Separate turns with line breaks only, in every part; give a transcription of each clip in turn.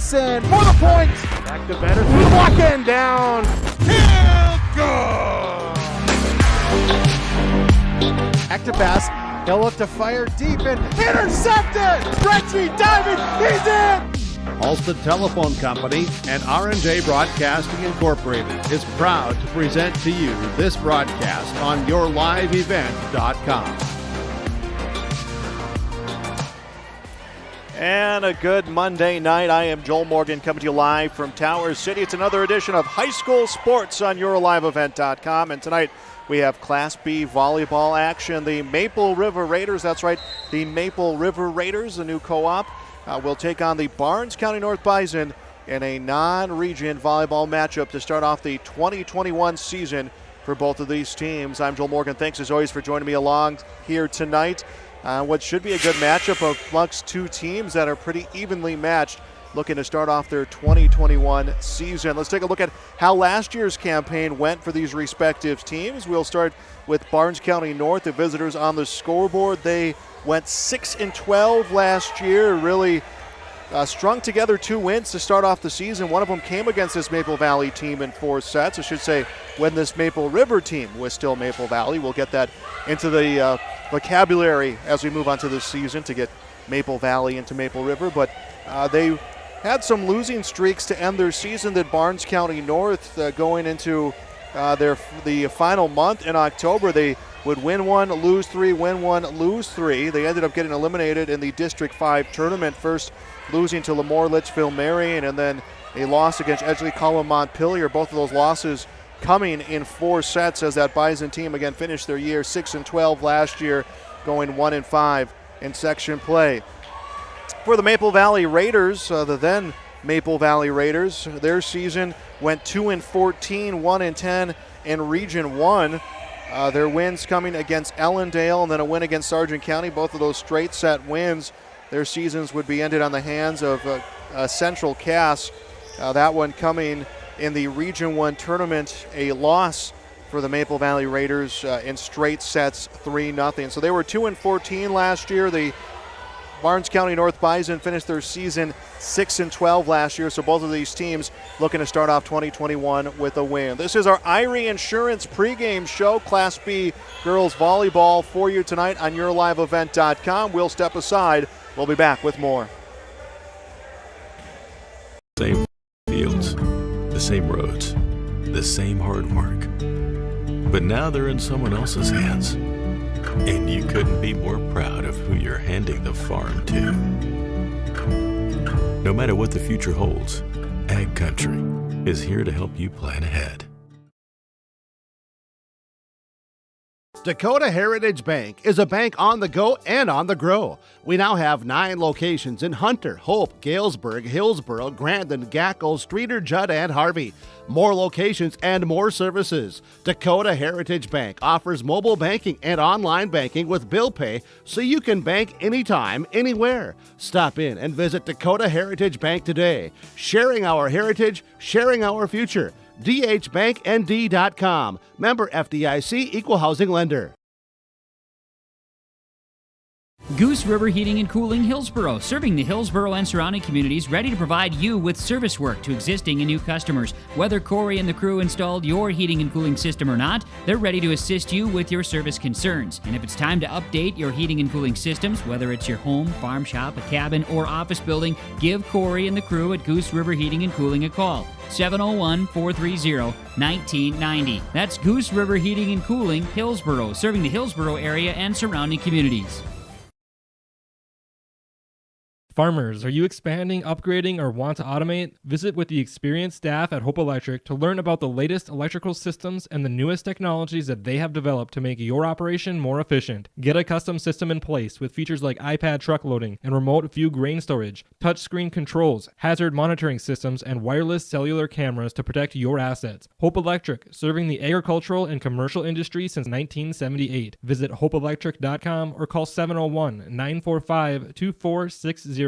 Mason for the point. Back to Vetter through the block and down. Good. Active pass. He'll look to fire deep and intercepted. Stretchy diving. He's in.
Halsted Telephone Company and R&J Broadcasting Incorporated is proud to present to you this broadcast on yourliveevent.com.
And a good Monday night. I am Joel Morgan coming to you live from Tower City. It's another edition of High School Sports on yourliveevent.com. And tonight we have Class B volleyball action. The Maple River Raiders, that's right, the Maple River Raiders, the new co-op, will take on the Barnes County North Bison in a non-region volleyball matchup to start off the 2021 season for both of these teams. I'm Joel Morgan. Thanks as always for joining me along here tonight. What should be a good matchup amongst two teams that are pretty evenly matched, looking to start off their 2021 season. Let's take a look at how last year's campaign went for these respective teams. We'll start with Barnes County North, the visitors on the scoreboard. They went 6-12 last year, really strung together 2 wins to start off the season. One of them came against this Maple Valley team in 4 sets. I should say when this Maple River team was still Maple Valley. We'll get that into the vocabulary as we move on to this season to get Maple Valley into Maple River. But they had some losing streaks to end their season that Barnes County North going into the final month in October. They would win 1, lose 3, win 1, lose 3. They ended up getting eliminated in the District 5 tournament, first losing to Lemoore Litchfield Marion and then a loss against Edgeley Column Montpelier. Both of those losses coming in 4 sets as that Bison team again finished their year 6-12 last year, going 1-5 in section play. For the Maple Valley Raiders, the then Maple Valley Raiders, their season went 2-14, 1-10 in Region 1. Their wins coming against Ellendale and then a win against Sargent County, both of those straight set wins. Their seasons would be ended on the hands of Central Cass. That one coming in the Region 1 tournament, a loss for the Maple Valley Raiders in straight sets, 3-0. So they were 2-14 last year. The Barnes County North Bison finished their season 6-12 last year, so both of these teams looking to start off 2021 with a win. This is our Irie Insurance pregame show, Class B girls volleyball for you tonight on yourliveevent.com. We'll step aside. We'll be back with more.
Same fields, the same roads, the same hard work. But now they're in someone else's hands. And you couldn't be more proud of who you're handing the farm to. No matter what the future holds, Ag Country is here to help you plan ahead.
Dakota Heritage Bank is a bank on the go and on the grow. We now have 9 locations in Hunter, Hope, Galesburg, Hillsboro, Grandin, Gackle, Streeter, Judd, and Harvey. More locations and more services. Dakota Heritage Bank offers mobile banking and online banking with bill pay so you can bank anytime, anywhere. Stop in and visit Dakota Heritage Bank today. Sharing our heritage, sharing our future. dhbanknd.com. Member FDIC, Equal Housing Lender.
Goose River Heating and Cooling Hillsboro, serving the Hillsboro and surrounding communities, ready to provide you with service work to existing and new customers. Whether Corey and the crew installed your heating and cooling system or not, they're ready to assist you with your service concerns. And if it's time to update your heating and cooling systems, whether it's your home, farm shop, a cabin, or office building, give Corey and the crew at Goose River Heating and Cooling a call. 701-430-1990. That's Goose River Heating and Cooling, Hillsboro, serving the Hillsboro area and surrounding communities.
Farmers, are you expanding, upgrading, or want to automate? Visit with the experienced staff at Hope Electric to learn about the latest electrical systems and the newest technologies that they have developed to make your operation more efficient. Get a custom system in place with features like iPad truck loading and remote view grain storage, touchscreen controls, hazard monitoring systems, and wireless cellular cameras to protect your assets. Hope Electric, serving the agricultural and commercial industry since 1978. Visit hopeelectric.com or call 701-945-2460.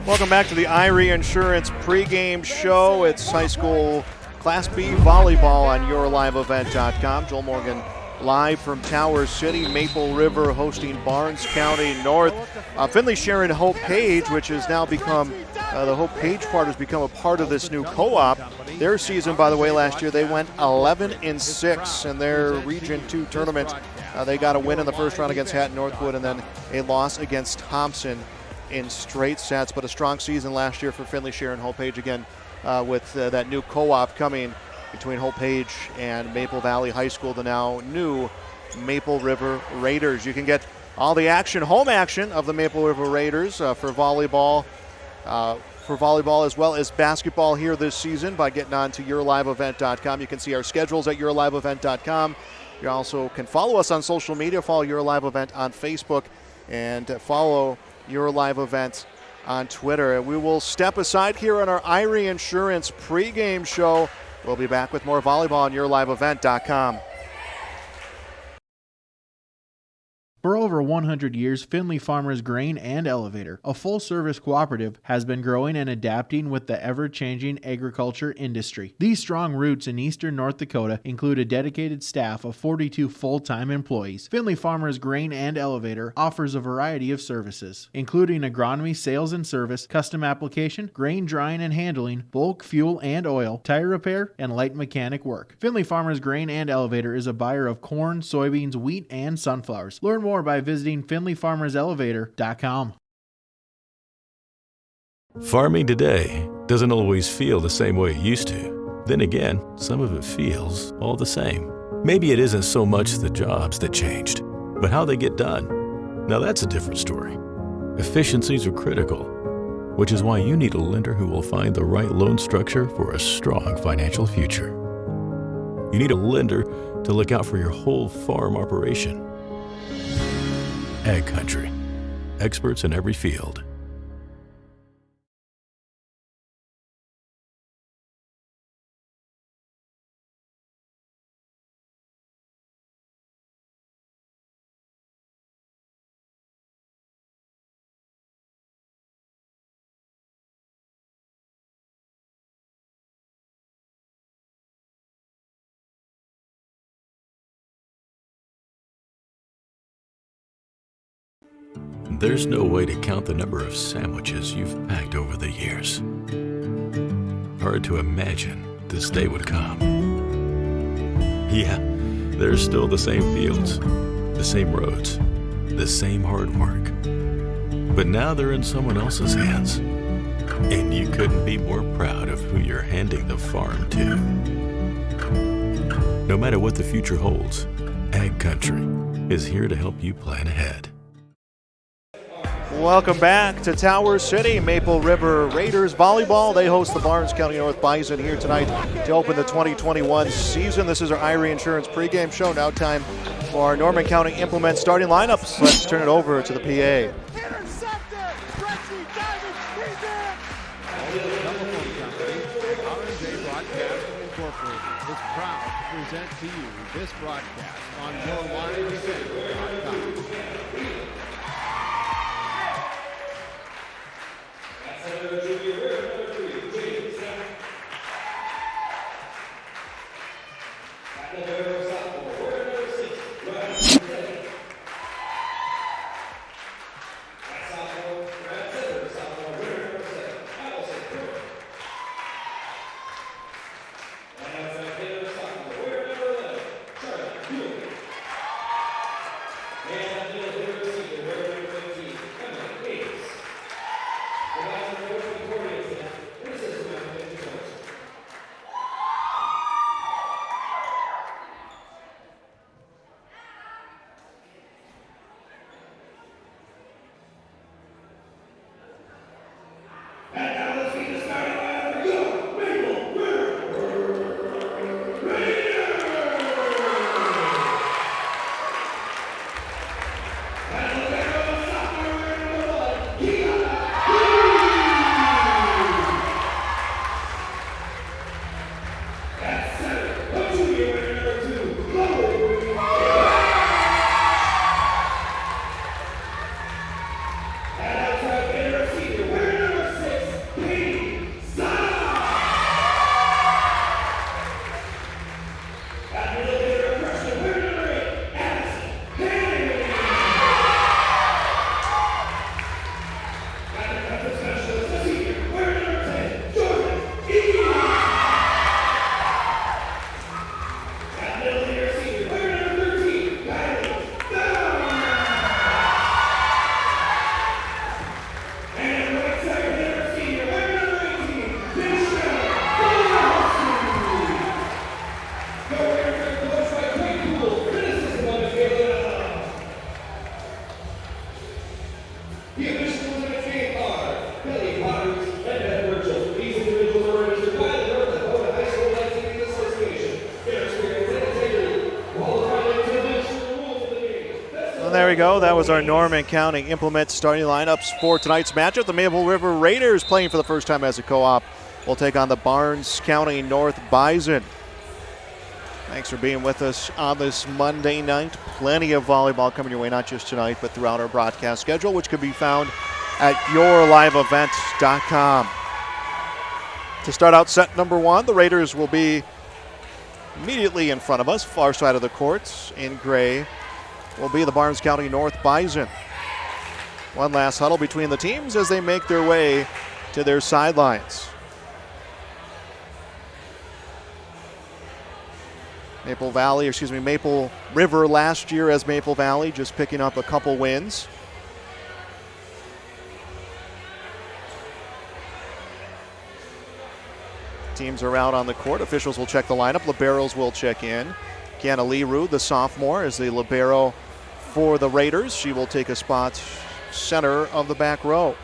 Welcome back to the Irie Insurance pregame show. It's high school Class B volleyball on yourliveevent.com. Joel Morgan live from Tower City. Maple River hosting Barnes County North. Finley Sharon Hope Page, which has now become, the Hope Page part has become a part of this new co-op. Their season, by the way, last year they went 11-6 in their Region 2 tournament. They got a win in the first round against Hatton Northwood and then a loss against Thompson in straight sets, but a strong season last year for Finley Sharon Hope Page again with that new co-op coming between Hope Page and Maple Valley High School, the now new Maple River Raiders. You can get all the action, home action of the Maple River Raiders for volleyball as well as basketball here this season by getting on to yourliveevent.com. You can see our schedules at yourliveevent.com. You also can follow us on social media. Follow Your Live Event on Facebook and follow Your Live Event on Twitter. We will step aside here on our Irie Insurance pregame show. We'll be back with more volleyball on yourliveevent.com.
For over 100 years, Finley Farmers Grain and Elevator, a full-service cooperative, has been growing and adapting with the ever-changing agriculture industry. These strong roots in eastern North Dakota include a dedicated staff of 42 full-time employees. Finley Farmers Grain and Elevator offers a variety of services, including agronomy, sales and service, custom application, grain drying and handling, bulk fuel and oil, tire repair, and light mechanic work. Finley Farmers Grain and Elevator is a buyer of corn, soybeans, wheat, and sunflowers. Learn more by visiting FinleyFarmersElevator.com.
Farming today doesn't always feel the same way it used to. Then again, some of it feels all the same. Maybe it isn't so much the jobs that changed, but how they get done. Now that's a different story. Efficiencies are critical, which is why you need a lender who will find the right loan structure for a strong financial future. You need a lender to look out for your whole farm operation. Ag Country. Experts in every field. There's no way to count the number of sandwiches you've packed over the years. Hard to imagine this day would come. Yeah, there's still the same fields, the same roads, the same hard work. But now they're in someone else's hands. And you couldn't be more proud of who you're handing the farm to. No matter what the future holds, Ag Country is here to help you plan ahead.
Welcome back to Tower City. Maple River Raiders volleyball. They host the Barnes County North Bison here tonight to open the 2021 season. This is our Irie Insurance pregame show. Now time for our Norman County Implement starting lineups. Let's turn it over to the PA.
Is proud to present to you this broadcast on yourliveevent.com.
there we go. That was our Norman County Implement starting lineups for tonight's matchup. The Maple River Raiders, playing for the first time as a co-op, will take on the Barnes County North Bison. Thanks for being with us on this Monday night. Plenty of volleyball coming your way, not just tonight, but throughout our broadcast schedule, which can be found at yourliveevent.com. To start out set number one, the Raiders will be immediately in front of us, far side of the courts. In gray will be the Barnes County North Bison. One last huddle between the teams as they make their way to their sidelines. Maple River last year as Maple Valley, just picking up a couple wins. Teams are out on the court. Officials will check the lineup. Liberos will check in. Kiana Leroux, the sophomore, is the libero for the Raiders. She will take a spot center of the back row.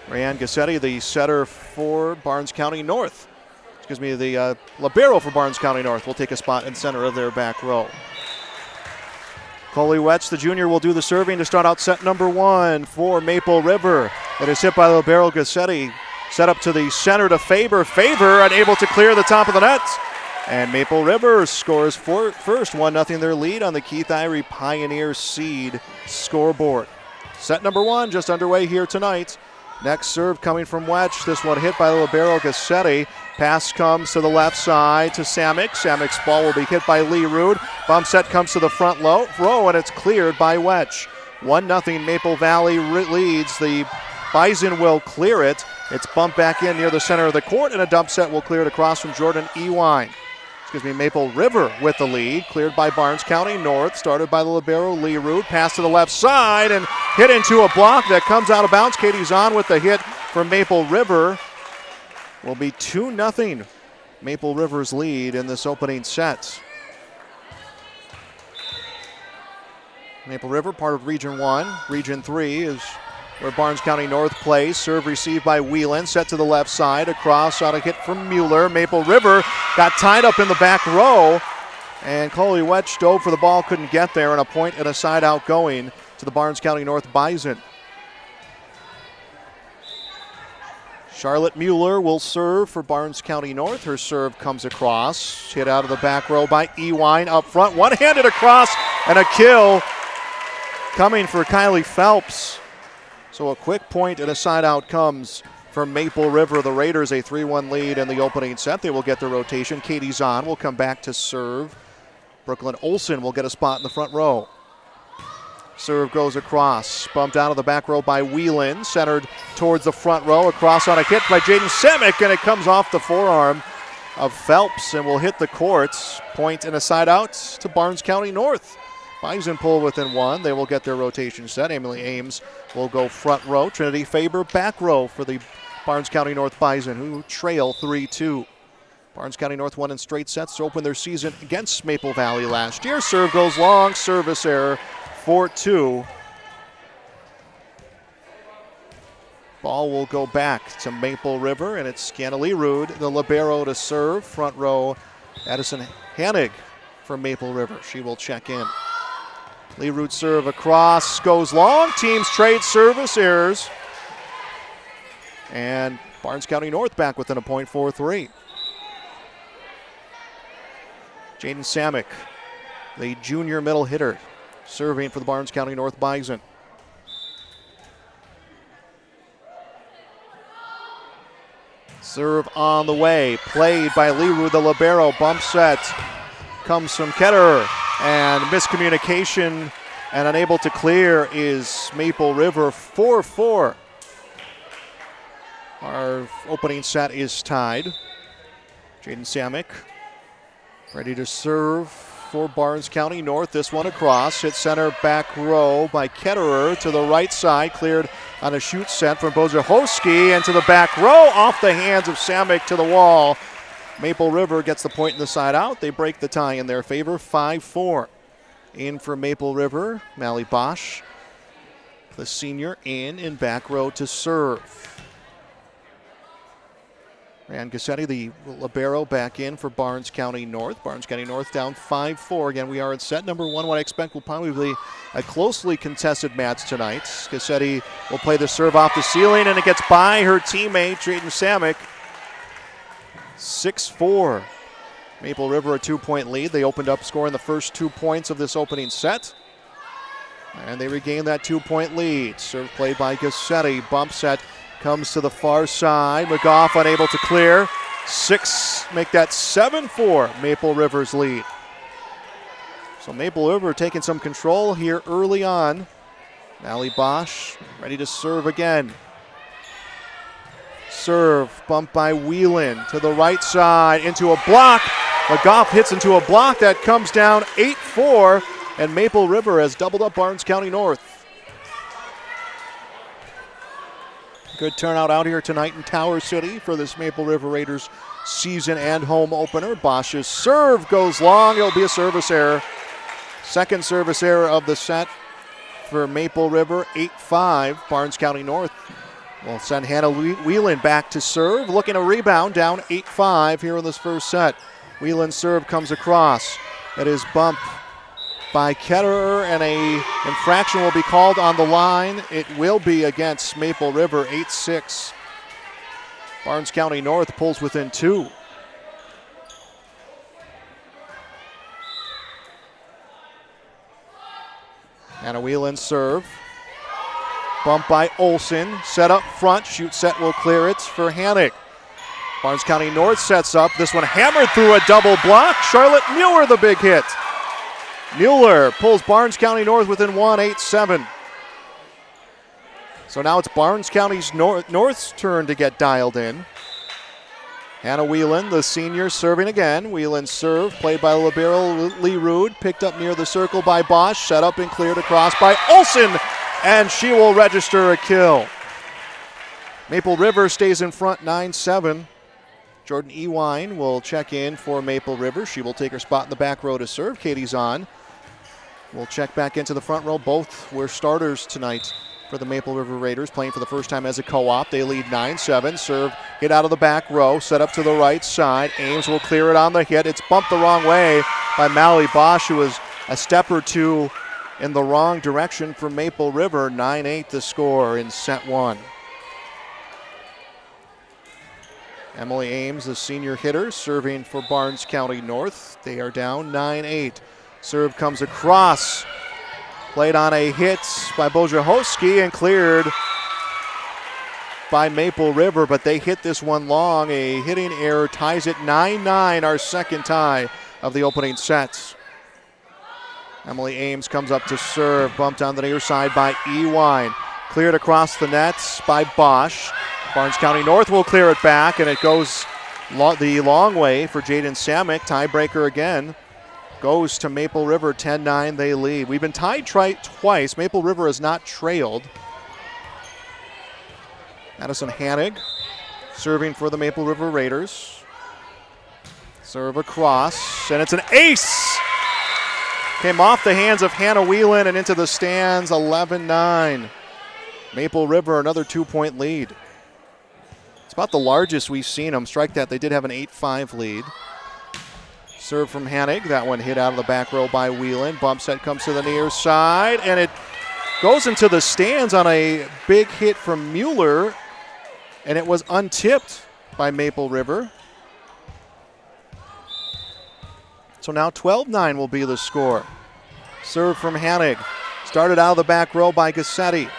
Rayanne Gassetti, the setter for Barnes County North. The libero for Barnes County North will take a spot in center of their back row. Coley Wetch, the junior, will do the serving to start out set number one for Maple River. It is hit by libero Gassetti. Set up to the center to Faber. Faber unable to clear the top of the net. And Maple River scores first, 1-0 their lead on the Keith Irie Pioneer Seed scoreboard. Set number one just underway here tonight. Next serve coming from Wetch. This one hit by the libero Gassetti. Pass comes to the left side to Samick. Samick's ball will be hit by Leroux. Bump set comes to the front row, and it's cleared by Wetch. 1-0 Maple Valley leads. The Bison will clear it. It's bumped back in near the center of the court, and a dump set will clear it across from Jordan Ewine. Maple River with the lead, cleared by Barnes County North, started by the libero Leroux. Pass to the left side and hit into a block that comes out of bounds. Katie Zahn with the hit from Maple River. Will be 2-0 Maple River's lead in this opening set. Maple River, part of Region 1. Region 3 is where Barnes County North plays. Serve received by Whelan, set to the left side. Across on a hit from Mueller. Maple River got tied up in the back row, and Coley Wetch dove for the ball, couldn't get there, and a point and a side out going to the Barnes County North Bison. Charlotte Mueller will serve for Barnes County North. Her serve comes across, hit out of the back row by Ewine up front. One-handed across, and a kill coming for Kylie Phelps. So a quick point and a side out comes from Maple River. The Raiders a 3-1 lead in the opening set. They will get the rotation. Katie Zahn will come back to serve. Brooklyn Olsen will get a spot in the front row. Serve goes across, bumped out of the back row by Whelan, centered towards the front row. Across on a hit by Jaden Semick, and it comes off the forearm of Phelps and will hit the courts. Point and a side out to Barnes County North. Bison pull within one. They will get their rotation set. Emily Ames will go front row. Trinity Faber back row for the Barnes County North Bison, who trail 3-2. Barnes County North won in straight sets to open their season against Maple Valley last year. Serve goes long, service error, 4-2. Ball will go back to Maple River, and it's Kiana Leroux, the libero, to serve. Front row, Addison Hanig for Maple River. She will check in. Leroux serve across, goes long. Teams trade service errors. And Barnes County North back within a point, 4-3. Jaden Samick, the junior middle hitter, serving for the Barnes County North Bison. Serve on the way, played by Leroux, the libero. Bump set comes from Ketterer, and miscommunication and unable to clear is Maple River. 4-4. Our opening set is tied. Jaden Samick ready to serve for Barnes County North. This one across, hit center back row by Ketterer to the right side, cleared on a shoot set from Bozahoski, and to the back row, off the hands of Samick to the wall. Maple River gets the point in the side out. They break the tie in their favor, 5-4. In for Maple River, Mally Bosch, the senior, in back row to serve. And Gassetti, the libero, back in for Barnes County North. Barnes County North down 5-4. Again, we are at set number 1. What I expect will probably be a closely contested match tonight. Gassetti will play the serve off the ceiling, and it gets by her teammate, Jaden Samick. 6-4. Maple River a 2-point lead. They opened up scoring the first 2 points of this opening set. And they regained that 2-point lead. Serve played by Gassetti. Bump set comes to the far side. McGough unable to clear. 6 make that 7-4 Maple River's lead. So Maple River taking some control here early on. Allie Bosch ready to serve again. Serve bumped by Whelan to the right side into a block. McGough hits into a block that comes down 8-4, and Maple River has doubled up Barnes County North. Good turnout out here tonight in Tower City for this Maple River Raiders season and home opener. Bosch's serve goes long. It'll be a service error. Second service error of the set for Maple River. 8-5. Barnes County North will send Hannah Whelan back to serve. Looking to rebound, down 8-5 here in this first set. Whelan's serve comes across. It is bumped by Ketterer, and a infraction will be called on the line. It will be against Maple River. 8-6. Barnes County North pulls within 2. Hannah Whelan's serve. Bump by Olson. Set up front. Shoot set will clear it for Hannick. Barnes County North sets up. This one hammered through a double block. Charlotte Mueller the big hit. Mueller pulls Barnes County North within 1, 8-7. So now it's Barnes County's North's turn to get dialed in. Hannah Whelan, the senior, serving again. Whelan's serve, played by libero Lee Rude, picked up near the circle by Bosch, set up and cleared across by Olson, and she will register a kill. Maple River stays in front 9-7. Jordan Ewine will check in for Maple River. She will take her spot in the back row to serve. Katie Zahn will check back into the front row. Both were starters tonight for the Maple River Raiders, playing for the first time as a co-op. They lead 9-7. Serve hit out of the back row, set up to the right side. Ames will clear it on the hit. It's bumped the wrong way by Mallie Bosch, who was a step or two in the wrong direction for Maple River. 9-8 the score in set 1. Emily Ames, the senior hitter, serving for Barnes County North. They are down 9-8. Serve comes across. Played on a hit by Bojahoski and cleared by Maple River, but they hit this one long. A hitting error ties it 9-9, our second tie of the opening sets. Emily Ames comes up to serve, bumped on the near side by Ewine. Cleared across the nets by Bosch. Barnes County North will clear it back, and it goes the long way for Jaden Samick. Tiebreaker again goes to Maple River. 10-9 they lead. We've been tied twice. Maple River has not trailed. Madison Hannig serving for the Maple River Raiders. Serve across, and it's an ace! Came off the hands of Hannah Whelan and into the stands. 11-9. Maple River another 2-point lead. It's about the largest we've seen them strike that. They did have an 8-5 lead. Serve from Hannig. That one hit out of the back row by Whelan. Bump set comes to the near side, and it goes into the stands on a big hit from Mueller, and it was untipped by Maple River. So now 12-9 will be the score. Serve from Hannig. Started out of the back row by Gassetti.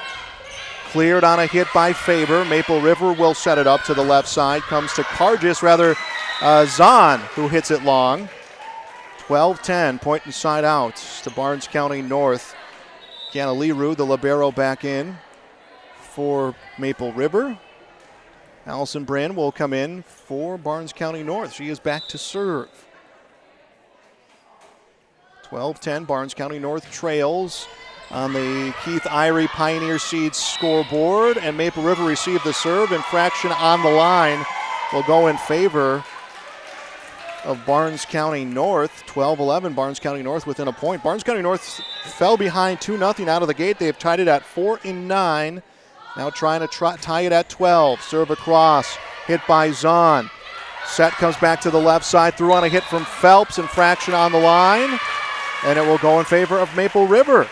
Cleared on a hit by Faber. Maple River will set it up to the left side. Comes to Zahn, who hits it long. 12-10, point and side out to Barnes County North. Kiana Leroux, the libero, back in for Maple River. Allison Bryn will come in for Barnes County North. She is back to serve. 12-10, Barnes County North trails on the Keith Irie Pioneer Seeds scoreboard, and Maple River received the serve. Infraction on the line will go in favor of Barnes County North. 12-11, Barnes County North within a point. Barnes County North fell behind 2-0 out of the gate. They've tied it at 4-9. Now trying to tie it at 12. Serve across, hit by Zahn. Set comes back to the left side, through on a hit from Phelps, infraction on the line, and it will go in favor of Maple River.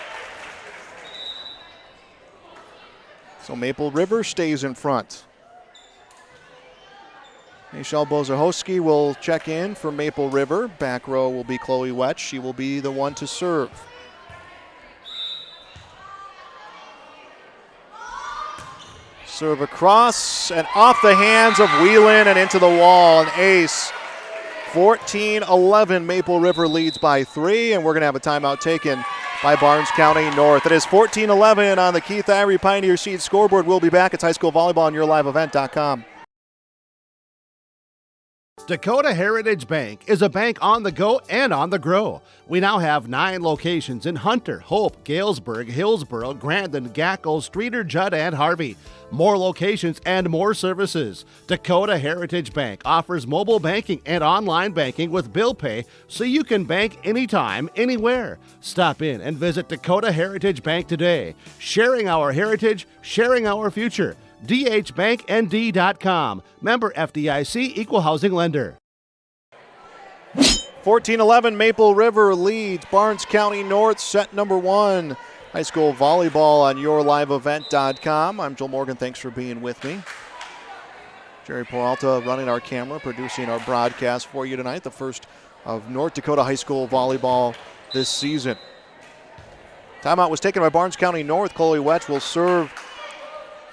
So Maple River stays in front. Michelle Bozahowski will check in for Maple River. Back row will be Chloe Wetch. She will be the one to serve. Serve across and off the hands of Whelan and into the wall. An ace. 14-11. Maple River leads by 3, and we're going to have a timeout taken by Barnes County North. It is 14-11 on the Keith Irie Pioneer Seed scoreboard. We'll be back. It's high school volleyball on yourliveevent.com.
Dakota Heritage Bank is a bank on the go and on the grow. We now have 9 locations in Hunter, Hope, Galesburg, Hillsboro, Grandin, Gackle, Streeter, Judd, and Harvey. More locations and more services. Dakota Heritage Bank offers mobile banking and online banking with bill pay so you can bank anytime, anywhere. Stop in and visit Dakota Heritage Bank today. Sharing our heritage, sharing our future. dhbanknd.com. Member FDIC, Equal Housing Lender.
14-11, Maple River leads Barnes County North, set number 1. High school volleyball on yourliveevent.com. I'm Joel Morgan. Thanks for being with me. Jerry Peralta running our camera, producing our broadcast for you tonight, the first of North Dakota high school volleyball this season. Timeout was taken by Barnes County North. Chloe Wetch will serve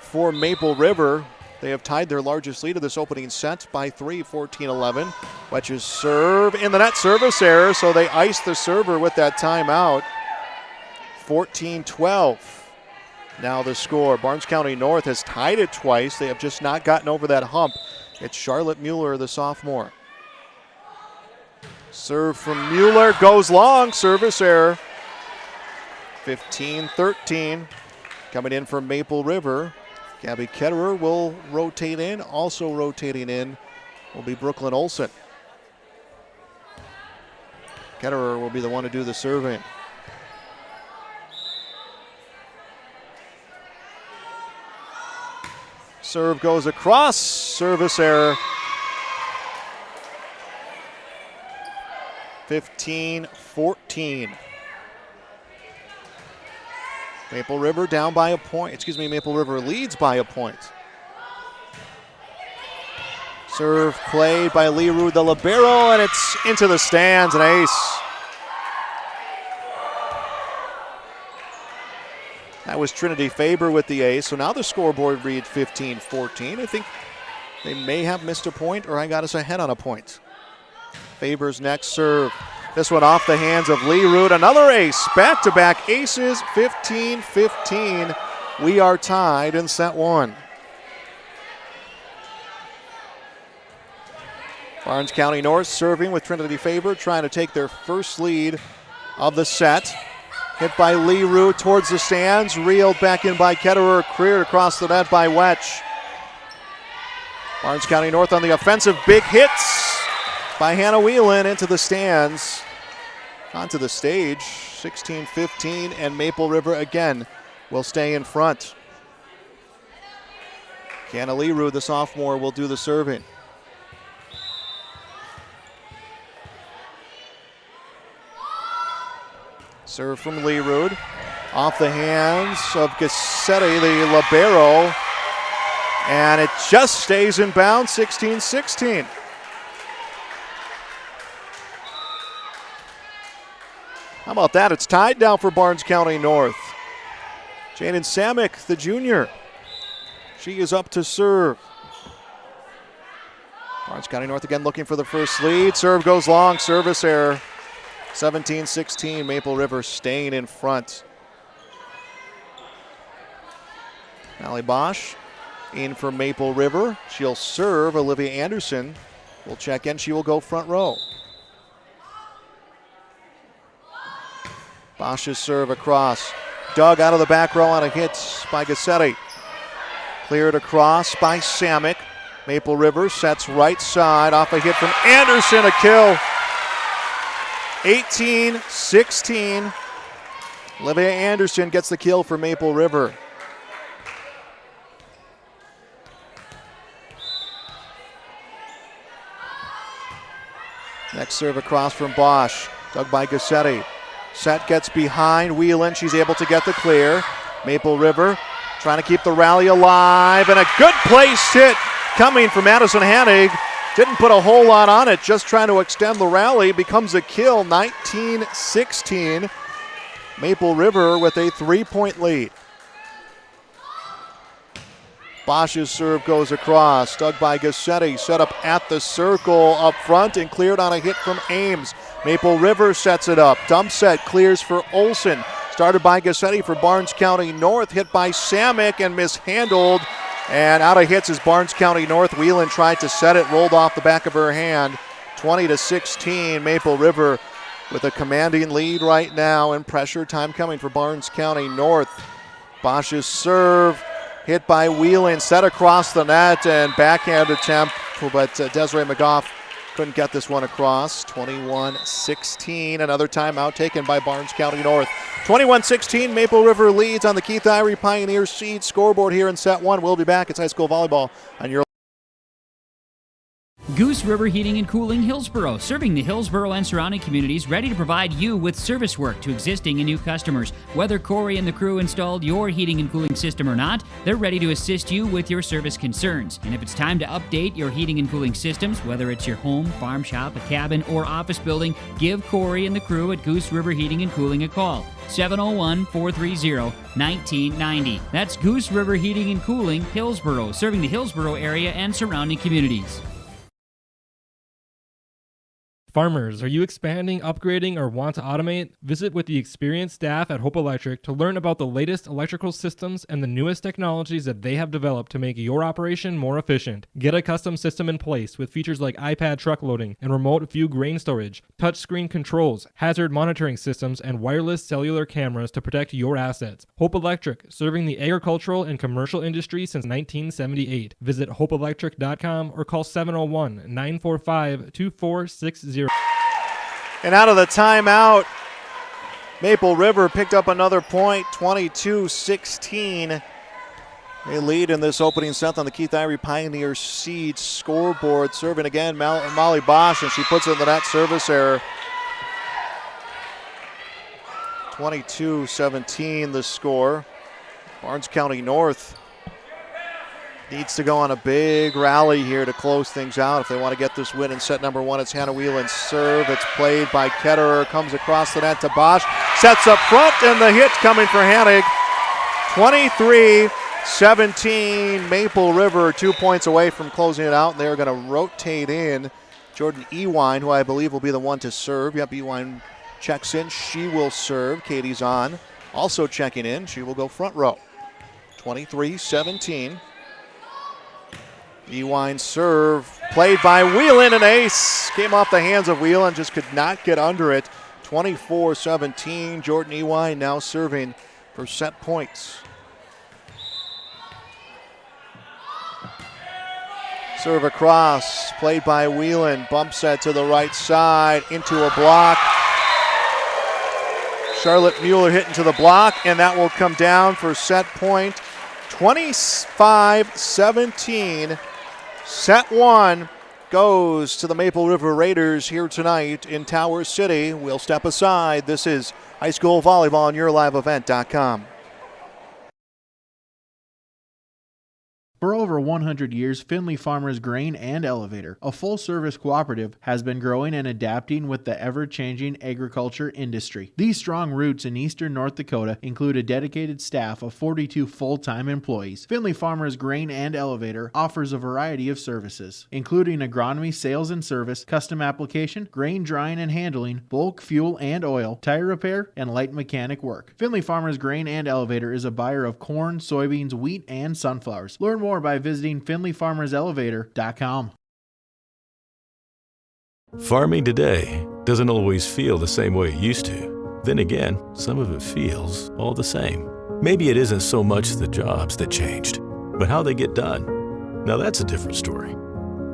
for Maple River. They have tied their largest lead of this opening set by 3, 14-11. Wetch's serve in the net, service error, so they ice the server with that timeout. 14-12. Now the score. Barnes County North has tied it twice. They have just not gotten over that hump. It's Charlotte Mueller, the sophomore. Serve from Mueller goes long. Service error. 15-13. Coming in from Maple River. Gabby Ketterer will rotate in. Also rotating in will be Brooklyn Olson. Ketterer will be the one to do the serving. Serve goes across. Service error. 15-14. Maple River down by a point. Maple River leads by a point. Serve played by Leroux, the libero, and it's into the stands, an ace. That was Trinity Faber with the ace, so now the scoreboard reads 15-14. I think they may have missed a point, or I got us ahead on a point. Faber's next serve. This one off the hands of Leroux. Another ace. Back-to-back aces, 15-15. We are tied in set 1. Barnes County North serving with Trinity Faber, trying to take their first lead of the set. Hit by Leroux towards the stands. Reeled back in by Ketterer. Cleared across the net by Wetch. Barnes County North on the offensive. Big hits by Hannah Whelan into the stands. Onto the stage. 16-15, and Maple River again will stay in front. Kiana Leroux, the sophomore, will do the serving. Serve from Leroux. Off the hands of Gassetti, the libero. And it just stays in bounds, 16-16. How about that? It's tied now for Barnes County North. Jaden Samick, the junior. She is up to serve. Barnes County North again looking for the first lead. Serve goes long, service error. 17-16, Maple River staying in front. Allie Bosch in for Maple River. She'll serve. Olivia Anderson will check in. She will go front row. Bosch's serve across. Dug out of the back row on a hit by Gassetti. Cleared across by Samick. Maple River sets right side off a hit from Anderson, a kill. 18-16. Olivia Anderson gets the kill for Maple River. Next serve across from Bosch. Dug by Gassetti. Set gets behind Whelan. She's able to get the clear. Maple River trying to keep the rally alive. And a good place hit coming from Madison Hanig. Didn't put a whole lot on it, just trying to extend the rally. Becomes a kill, 19-16. Maple River with a 3-point lead. Bosch's serve goes across, dug by Gassetti, set up at the circle up front and cleared on a hit from Ames. Maple River sets it up. Dump set clears for Olsen. Started by Gassetti for Barnes County North, hit by Samick and mishandled. And out of hits is Barnes County North. Whelan tried to set it, rolled off the back of her hand. 20-16, Maple River with a commanding lead right now, and pressure time coming for Barnes County North. Bosch's serve hit by Whelan, set across the net, and backhand attempt, but Desiree McGough couldn't get this one across. 21-16, another timeout taken by Barnes County North. 21-16, Maple River leads on the Keith Irie Pioneer Seed scoreboard here in set one. We'll be back. It's high school volleyball on your
Goose River Heating and Cooling Hillsboro, serving the Hillsboro and surrounding communities, ready to provide you with service work to existing and new customers. Whether Corey and the crew installed your heating and cooling system or not, they're ready to assist you with your service concerns. And if it's time to update your heating and cooling systems, whether it's your home, farm shop, a cabin, or office building, give Corey and the crew at Goose River Heating and Cooling a call. 701-430-1990. That's Goose River Heating and Cooling, Hillsboro, serving the Hillsboro area and surrounding communities.
Farmers, are you expanding, upgrading, or want to automate? Visit with the experienced staff at Hope Electric to learn about the latest electrical systems and the newest technologies that they have developed to make your operation more efficient. Get a custom system in place with features like iPad truck loading and remote view grain storage, touchscreen controls, hazard monitoring systems, and wireless cellular cameras to protect your assets. Hope Electric, serving the agricultural and commercial industry since 1978. Visit hopeelectric.com or call 701-945-2460.
And out of the timeout, Maple River picked up another point, 22-16. They lead in this opening set on the Keith Irie Pioneer Seed scoreboard. Serving again, Molly Bosch, and she puts it in the net. Service error. 22-17 the score. Barnes County North needs to go on a big rally here to close things out if they want to get this win in set number one. It's Hannah Whelan's serve. It's played by Ketterer. Comes across the net to Bosch. Sets up front, and the hit coming for Hanig. 23-17. Maple River 2 points away from closing it out. They're going to rotate in Jordan Ewine, who I believe will be the one to serve. Yep, Ewine checks in. She will serve. Katie's on. Also checking in. She will go front row. 23-17. Ewine serve, played by Whelan, an ace. Came off the hands of Whelan, just could not get under it. 24-17, Jordan Ewine now serving for set points. Serve across, played by Whelan, bump set to the right side, into a block. Charlotte Mueller hit into the block, and that will come down for set point. 25-17. Set one goes to the Maple River Raiders here tonight in Tower City. We'll step aside. This is high school volleyball on YourLiveEvent.com.
For over 100 years, Findlay Farmers Grain and Elevator, a full-service cooperative, has been growing and adapting with the ever-changing agriculture industry. These strong roots in eastern North Dakota include a dedicated staff of 42 full-time employees. Findlay Farmers Grain and Elevator offers a variety of services, including agronomy, sales and service, custom application, grain drying and handling, bulk fuel and oil, tire repair, and light mechanic work. Findlay Farmers Grain and Elevator is a buyer of corn, soybeans, wheat, and sunflowers. Learn more by visiting FindlayFarmersElevator.com.
Farming today doesn't always feel the same way it used to. Then again, some of it feels all the same. Maybe it isn't so much the jobs that changed, but how they get done. Now that's a different story.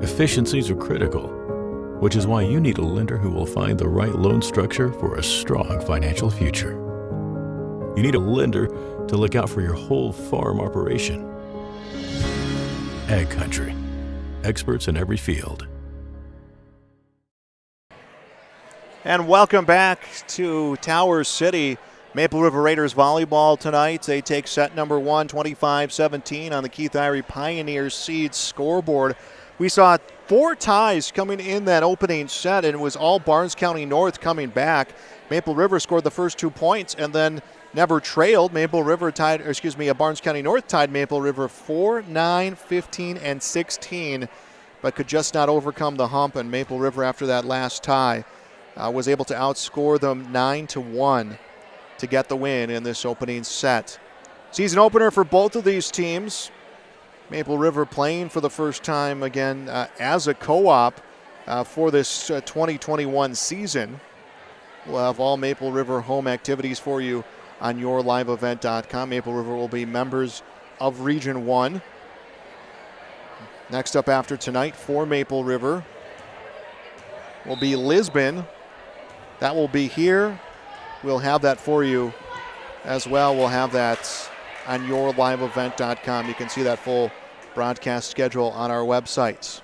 Efficiencies are critical, which is why you need a lender who will find the right loan structure for a strong financial future. You need a lender to look out for your whole farm operation. Ag Country. Experts in every field.
And welcome back to Tower City. Maple River Raiders volleyball tonight. They take set number 1, 25-17 on the Keith Irie Pioneers Seeds scoreboard. We saw 4 ties coming in that opening set, and it was all Barnes County North coming back. Maple River scored the first 2 points and then never trailed. Barnes County North tied Maple River 4-9, 15, and 16, but could just not overcome the hump, and Maple River, after that last tie, was able to outscore them 9-1 to get the win in this opening set. Season opener for both of these teams. Maple River playing for the first time again as a co-op for this 2021 season. We'll have all Maple River home activities for you on yourliveevent.com. Maple River will be members of Region 1. Next up after tonight for Maple River will be Lisbon. That will be here. We'll have that for you as well. We'll have that on yourliveevent.com. You can see that full broadcast schedule on our websites.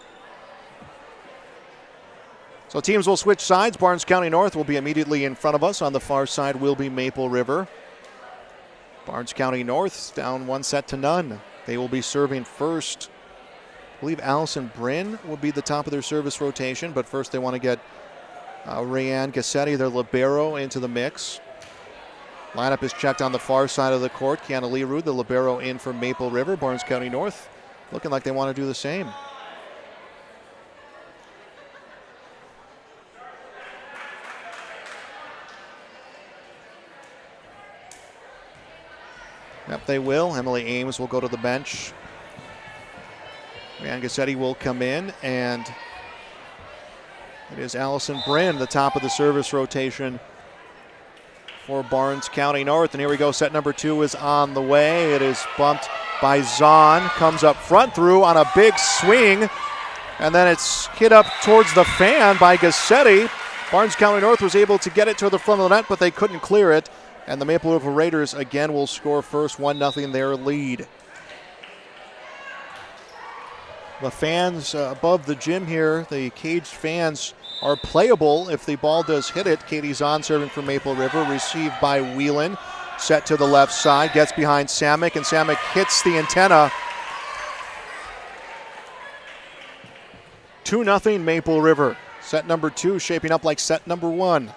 So teams will switch sides. Barnes County North will be immediately in front of us. On the far side will be Maple River. Barnes County North down 1-0. They will be serving first. I believe Allison Bryn will be the top of their service rotation, but first they want to get Rayanne Gassetti, their libero, into the mix. Lineup is checked on the far side of the court. Kiana Leroux, the libero, in for Maple River. Barnes County North looking like they want to do the same. Yep, they will. Emily Ames will go to the bench. Rayanne Gassetti will come in, and it is Allison Bryn, the top of the service rotation for Barnes County North. And here we go. Set number 2 is on the way. It is bumped by Zahn. Comes up front through on a big swing. And then it's hit up towards the fan by Gassetti. Barnes County North was able to get it to the front of the net, but they couldn't clear it. And the Maple River Raiders again will score first, 1-0 their lead. The fans above the gym here, the caged fans, are playable if the ball does hit it. Katie Zahn serving for Maple River, received by Whelan. Set to the left side, gets behind Samick, and Samick hits the antenna. 2-0 Maple River. Set number 2 shaping up like set number 1.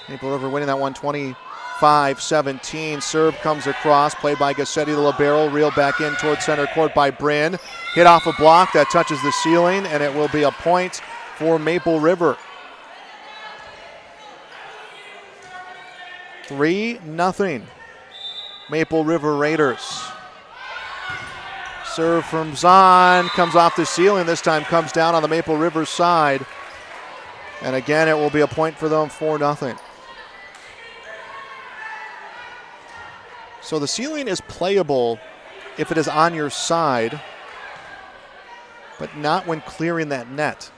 Maple River winning that one 25-17. Serve comes across, played by Gassetti, the libero, reeled back in towards center court by Bryn. Hit off a block that touches the ceiling, and it will be a point for Maple River. 3-0 Maple River Raiders. Serve from Zahn, comes off the ceiling, this time comes down on the Maple River side. And again, it will be a point for them, 4-0. So the ceiling is playable if it is on your side, but not when clearing that net.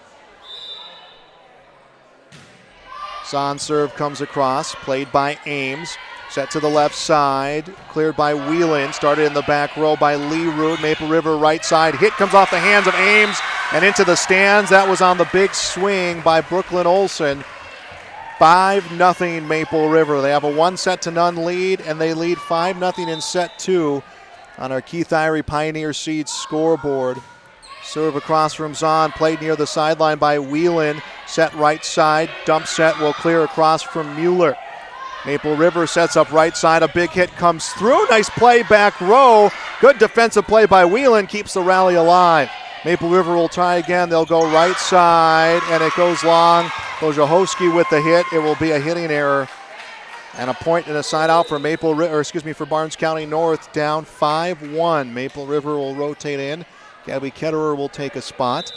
Zahn serve comes across, played by Ames. Set to the left side, cleared by Whelan. Started in the back row by Leroux. Maple River right side. Hit comes off the hands of Ames and into the stands. That was on the big swing by Brooklyn Olson. 5-0 Maple River. They have a 1-0 lead, and they lead 5-0 in set 2 on our Keith Irie Pioneer Seeds scoreboard. Serve across from Zahn, played near the sideline by Whelan. Set right side, dump set will clear across from Mueller. Maple River sets up right side, a big hit comes through. Nice play back row. Good defensive play by Whelan, keeps the rally alive. Maple River will try again. They'll go right side, and it goes long. Wojciechowski with the hit. It will be a hitting error. And a point and a side out for for Barnes County North, down 5-1. Maple River will rotate in. Gabby Ketterer will take a spot.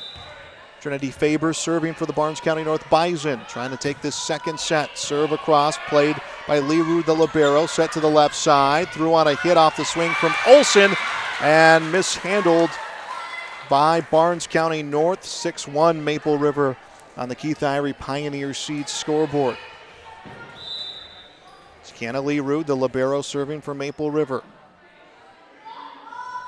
Trinity Faber serving for the Barnes County North Bison, trying to take this second set. Serve across, played by Leroux, the libero, set to the left side. Threw on a hit off the swing from Olson, and mishandled by Barnes County North. 6-1 Maple River on the Keith Irie Pioneer Seeds scoreboard. It's Kiana Leroux, the libero, serving for Maple River.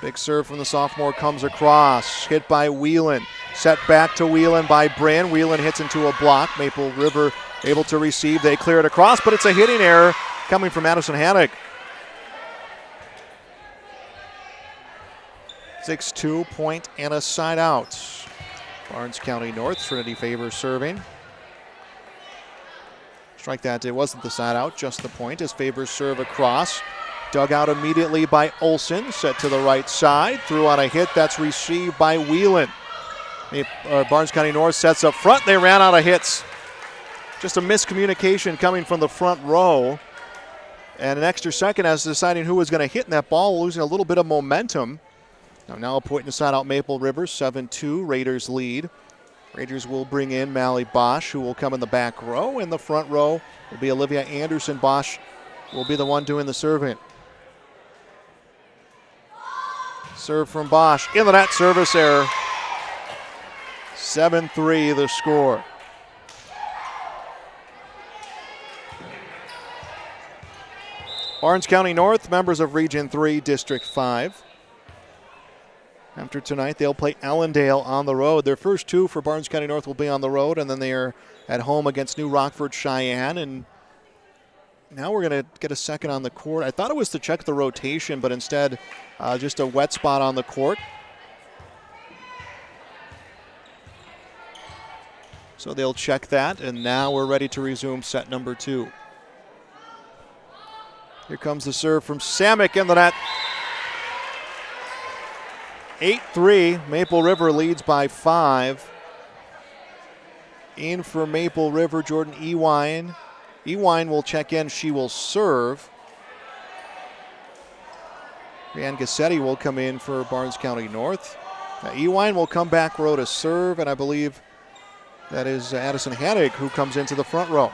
Big serve from the sophomore comes across. Hit by Whelan. Set back to Whelan by Bryn. Whelan hits into a block. Maple River able to receive. They clear it across, but it's a hitting error coming from Addison Haddock. 6-2 point and a side out. Barnes County North, Trinity Favors serving. Strike that, it wasn't the side out, just the point as Favors serve across. Dug out immediately by Olson, set to the right side, threw on a hit that's received by Whelan. Barnes County North sets up front, they ran out of hits. Just a miscommunication coming from the front row. And an extra second as deciding who was going to hit in that ball, losing a little bit of momentum. Now a point in the side out Maple River, 7-2, Raiders lead. Raiders will bring in Mally Bosch, who will come in the back row. In the front row will be Olivia Anderson. Bosch will be the one doing the serving. Serve from Bosch, in the net, service error. 7-3 the score. Barnes County North, members of Region 3, District 5. After tonight, they'll play Allendale on the road. Their first two for Barnes County North will be on the road, and then they are at home against New Rockford Cheyenne. And now we're going to get a second on the court. I thought it was to check the rotation, but instead just a wet spot on the court. So they'll check that, and now we're ready to resume set number 2. Here comes the serve from Samick in the net. 8-3, Maple River leads by 5. In for Maple River, Jordan Ewine. Ewine will check in, she will serve. Brianne Gassetti will come in for Barnes County North. Ewine will come back row to serve, and I believe that is Addison Haddock who comes into the front row.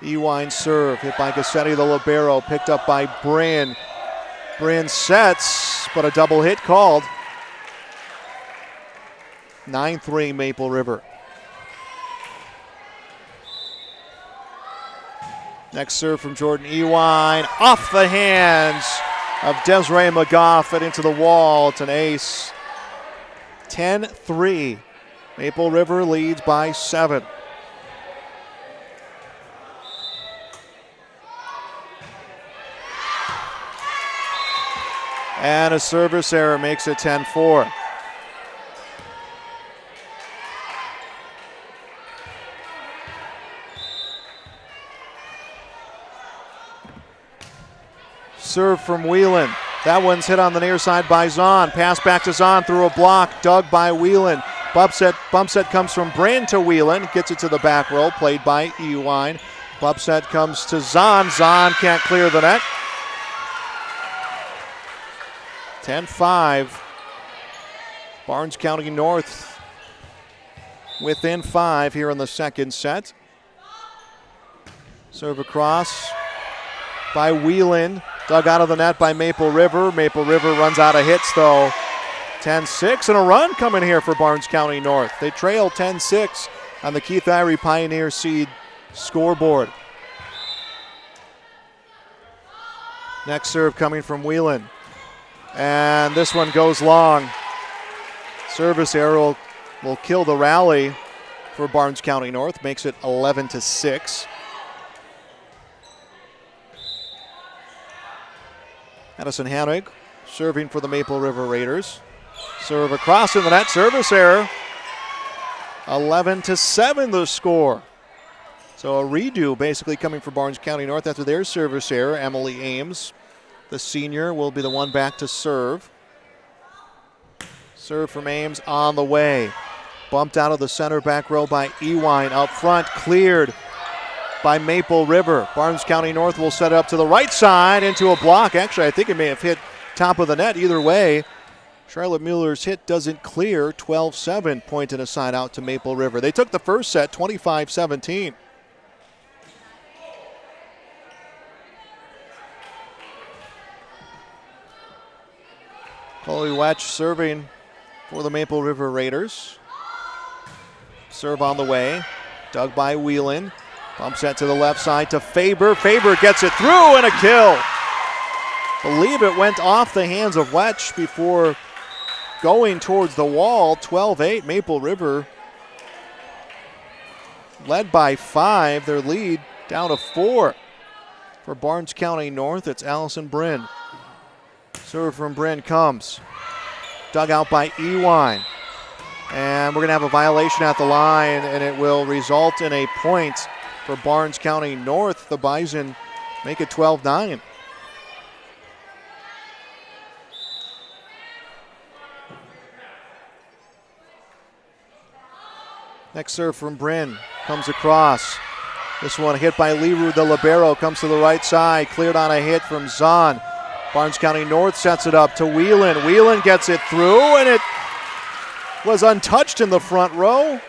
Ewine serve, hit by Gassetti, the libero, picked up by Bryn. Bryn sets, but a double hit called. 9-3 Maple River. Next serve from Jordan Ewine, off the hands of Desiree McGough and into the wall. It's an ace. 10-3. Maple River leads by 7. And a service error makes it 10-4. Serve from Whelan. That one's hit on the near side by Zahn. Pass back to Zahn through a block, dug by Whelan. Bump set comes from Bryn to Whelan. Gets it to the back row, played by Ewine. Bump set comes to Zahn. Zahn can't clear the net. 10-5. Barnes County North within 5 here in the second set. Serve across by Whelan. Dug out of the net by Maple River. Maple River runs out of hits though. 10-6 and a run coming here for Barnes County North. They trail 10-6 on the Keith Irie Pioneer Seed scoreboard. Next serve coming from Whelan. And this one goes long. Service error will kill the rally for Barnes County North. Makes it 11-6. Addison Haddock serving for the Maple River Raiders. Serve across in the net. Service error. 11-7 the score. So a redo basically coming for Barnes County North after their service error. Emily Ames, the senior, will be the one back to serve. Serve from Ames on the way. Bumped out of the center back row by Ewine. Up front, cleared by Maple River. Barnes County North will set it up to the right side into a block. Actually, I think it may have hit top of the net. Either way, Charlotte Mueller's hit doesn't clear. 12-7, point and a side out to Maple River. They took the first set 25-17. Chloe Wetch serving for the Maple River Raiders. Serve on the way. Dug by Whelan. Bump set to the left side to Faber. Faber gets it through and a kill. Believe it went off the hands of Wetch before going towards the wall. 12-8, Maple River led by 5. Their lead down to 4. For Barnes County North, it's Allison Bryn. Serve from Bryn comes. Dug out by Ewine. And we're going to have a violation at the line, and it will result in a point for Barnes County North. The Bison make it 12-9. Next serve from Bryn comes across. This one hit by Leroy, the libero, comes to the right side. Cleared on a hit from Zahn. Barnes County North sets it up to Whelan. Whelan gets it through, and it was untouched in the front row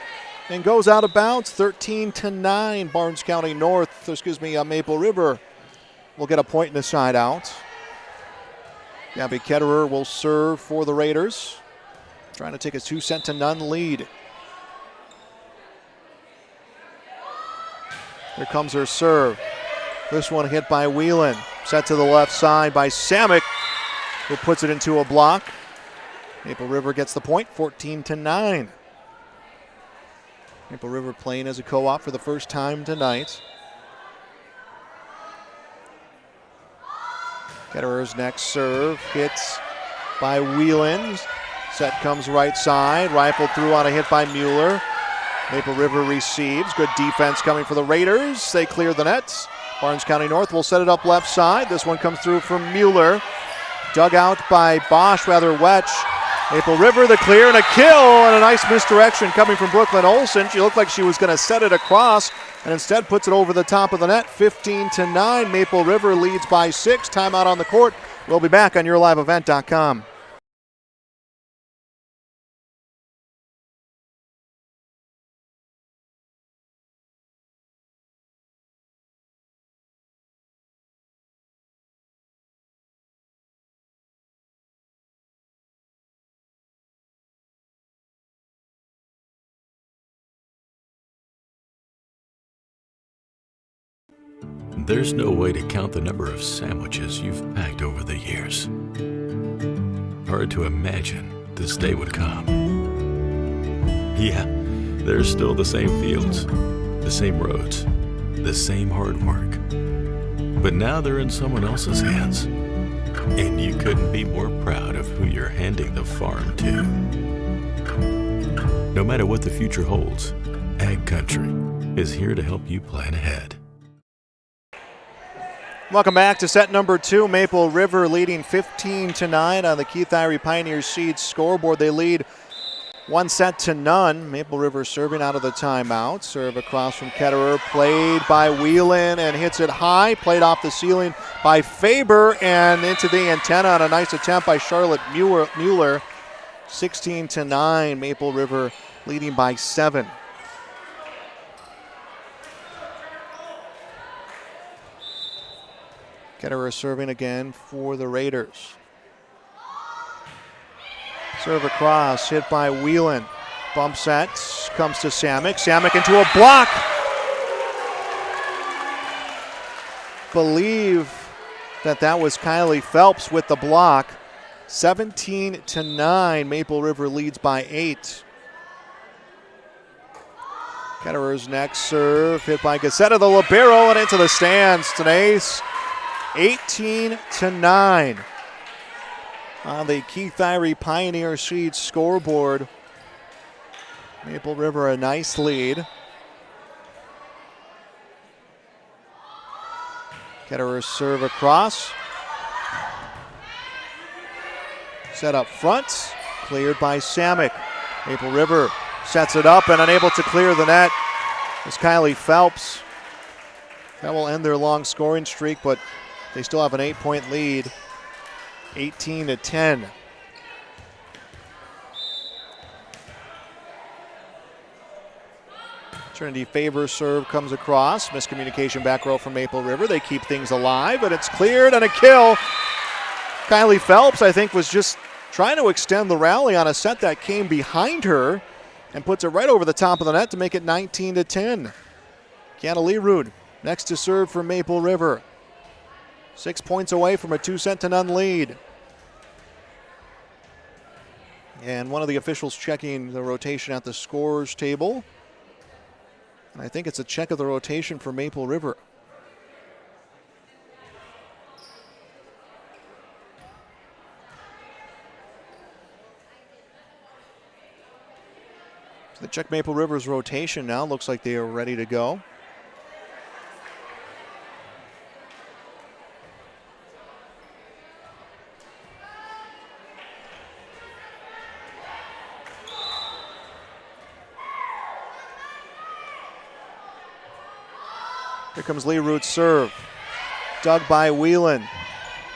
and goes out of bounds. 13-9. Barnes County North, Maple River will get a point in the side out. Gabby Ketterer will serve for the Raiders, trying to take a 2-0 lead. Here comes her serve. This one hit by Whelan. Set to the left side by Samick, who puts it into a block. Maple River gets the point, 14-9. Maple River playing as a co-op for the first time tonight. Ketterer's next serve hits by Whelan. Set comes right side. Rifled through on a hit by Mueller. Maple River receives. Good defense coming for the Raiders. They clear the nets. Barnes County North will set it up left side. This one comes through from Mueller. Dug out by Bosch, rather Wetch. Maple River the clear and a kill, and a nice misdirection coming from Brooklyn Olsen. She looked like she was going to set it across and instead puts it over the top of the net. 15-9. Maple River leads by 6. Timeout on the court. We'll be back on YourLiveEvent.com.
There's no way to count the number of sandwiches you've packed over the years. Hard to imagine this day would come. Yeah, there's still the same fields, the same roads, the same hard work. But now they're in someone else's hands. And you couldn't be more proud of who you're handing the farm to. No matter what the future holds, Ag Country is here to help you plan ahead.
Welcome back to set number 2. Maple River leading 15-9 on the Keith Irie Pioneers Seeds scoreboard. They lead 1-0. Maple River serving out of the timeout. Serve across from Ketterer, played by Whelan and hits it high. Played off the ceiling by Faber and into the antenna on a nice attempt by Charlotte Mueller. 16-9. Maple River leading by 7. Ketterer serving again for the Raiders. Serve across, hit by Whelan. Bump set, comes to Samick. Samick into a block. Believe that was Kylie Phelps with the block. 17-9, Maple River leads by 8. Ketterer's next serve, hit by Gazzetta, the libero, and into the stands. It's an ace. 18-9 on the Keith Irie Pioneer Seeds scoreboard. Maple River a nice lead. Ketterer's serve across. Set up front, cleared by Samick. Maple River sets it up and unable to clear the net is Kylie Phelps. That will end their long scoring streak, but they still have an 8-point lead, 18-10. Trinity Favor serve comes across. Miscommunication back row from Maple River. They keep things alive, but it's cleared and a kill. Kylie Phelps, I think, was just trying to extend the rally on a set that came behind her and puts it right over the top of the net to make it 19-10. Kiana Lerood next to serve for Maple River. 6 points away from a 2-0 lead. And one of the officials checking the rotation at the scorers table. And I think it's a check of the rotation for Maple River. So they check Maple River's rotation now. Looks like they are ready to go. Here comes Lee Root's serve. Dug by Whelan.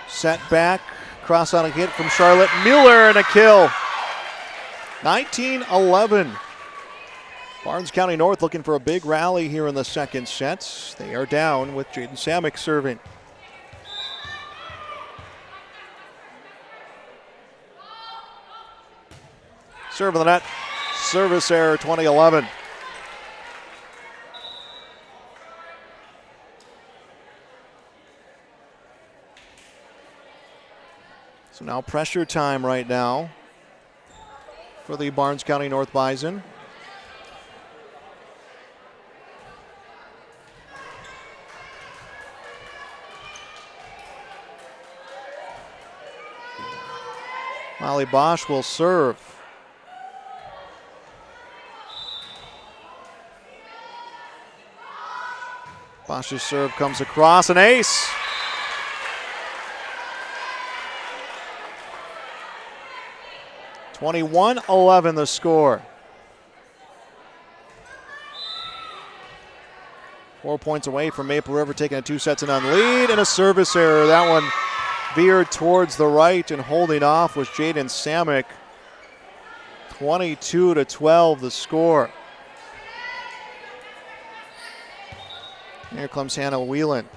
Set back. Cross on a hit from Charlotte Mueller and a kill. 19-11. Barnes County North looking for a big rally here in the second set. They are down with Jaden Samick serving. Serve of the net. Service error, 2011. So now pressure time right now for the Barnes County North Bison. Molly Bosch will serve. Bosch's serve comes across, an ace. (21-11) the score. 4 points away from Maple River taking a 2-0 lead, and a service error. That one veered towards the right, and holding off was Jaden Samick. 22-12 the score. Here comes Hannah Whelan.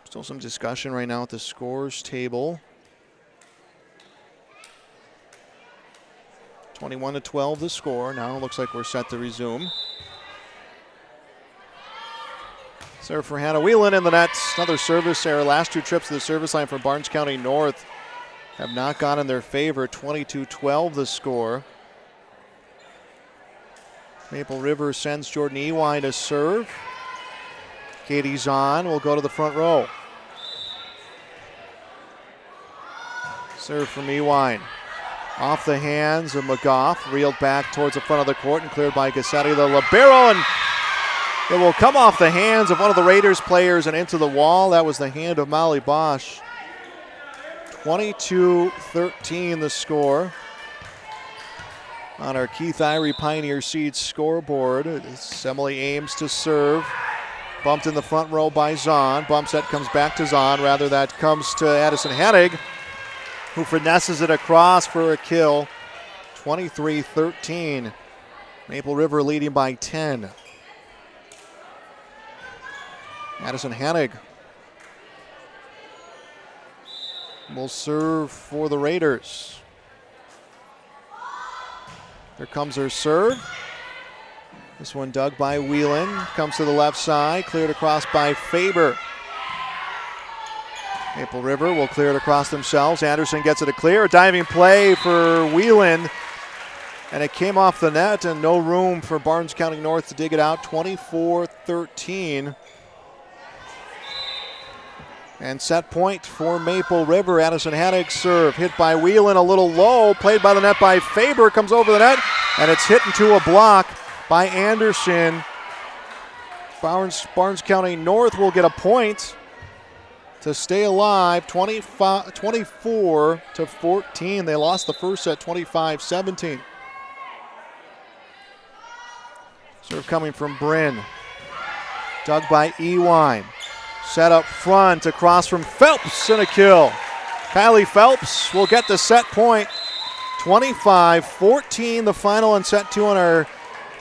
Still some discussion right now at the scores table. 21-12 the score. Now it looks like we're set to resume. Serve for Hannah Whelan in the net. Another service error. Last two trips to the service line for Barnes County North have not gone in their favor. 22-12 the score. Maple River sends Jordan Ewine to serve. Katie Zahn will go to the front row. Serve from Ewine. Off the hands of McGough. Reeled back towards the front of the court and cleared by Gassetti, the libero. And it will come off the hands of one of the Raiders players and into the wall. That was the hand of Molly Bosch. 22-13 the score. On our Keith Irie Pioneer Seeds scoreboard, it's Emily Ames to serve. Bumped in the front row by Zahn. Bump set comes back to Zahn. Rather, that comes to Addison Hennig, who finesses it across for a kill. 23-13. Maple River leading by 10. Addison Hennig will serve for the Raiders. Here comes her serve. This one dug by Whelan. Comes to the left side. Cleared across by Faber. Maple River will clear it across themselves. Anderson gets it to clear. A diving play for Whelan. And it came off the net, and no room for Barnes County North to dig it out. 24-13. And set point for Maple River. Addison Hennig serve. Hit by Whelan, a little low. Played by the net by Faber. Comes over the net, and it's hit into a block by Anderson. Barnes County North will get a point to stay alive. 24-14. They lost the first set 25-17. Serve coming from Bryn. Dug by Ewine. Set up front, across from Phelps, and a kill. Kylie Phelps will get the set point. 25-14, the final in set two on our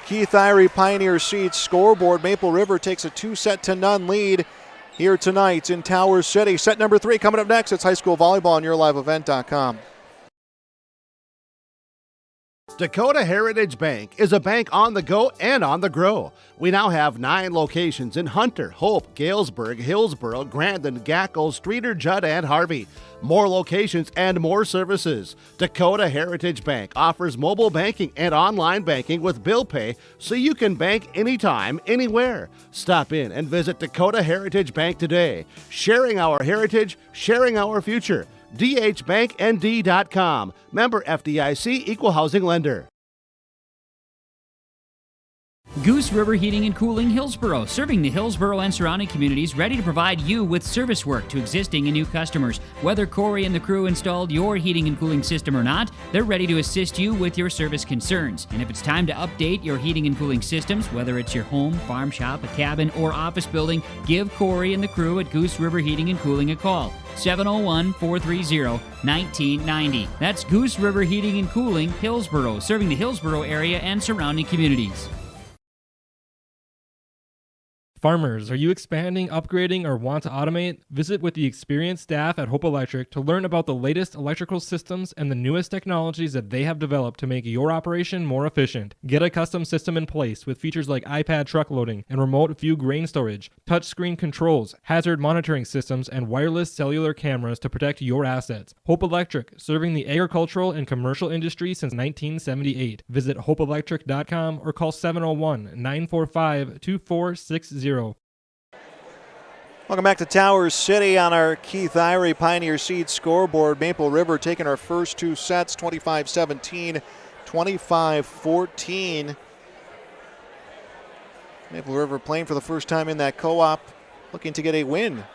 Keith Irie Pioneer Seeds scoreboard. Maple River takes a 2-0 lead here tonight in Tower City. Set number 3 coming up next. It's high school volleyball on YourLiveEvent.com.
Dakota Heritage Bank is a bank on the go and on the grow. We now have 9 locations in Hunter, Hope, Galesburg, Hillsboro, Grandin, Gackle, Streeter, Judd, and Harvey. More locations and more services. Dakota Heritage Bank offers mobile banking and online banking with bill pay so you can bank anytime, anywhere. Stop in and visit Dakota Heritage Bank today. Sharing our heritage, sharing our future. dhbanknd.com. Member FDIC, Equal Housing Lender.
Goose River Heating and Cooling Hillsboro, serving the Hillsboro and surrounding communities, ready to provide you with service work to existing and new customers. Whether Corey and the crew installed your heating and cooling system or not, they're ready to assist you with your service concerns. And if it's time to update your heating and cooling systems, whether it's your home, farm shop, a cabin, or office building, give Corey and the crew at Goose River Heating and Cooling a call. 701-430-1990. That's Goose River Heating and Cooling, Hillsboro, serving the Hillsboro area and surrounding communities.
Farmers, are you expanding, upgrading, or want to automate? Visit with the experienced staff at Hope Electric to learn about the latest electrical systems and the newest technologies that they have developed to make your operation more efficient. Get a custom system in place with features like iPad truck loading and remote view grain storage, touchscreen controls, hazard monitoring systems, and wireless cellular cameras to protect your assets. Hope Electric, serving the agricultural and commercial industry since 1978. Visit hopeelectric.com or call 701-945-2460.
Welcome back to Towers City on our Keith Irie Pioneer Seed scoreboard. Maple River taking our first 2 sets, 25-17, 25-14. Maple River playing for the first time in that co-op, looking to get a win.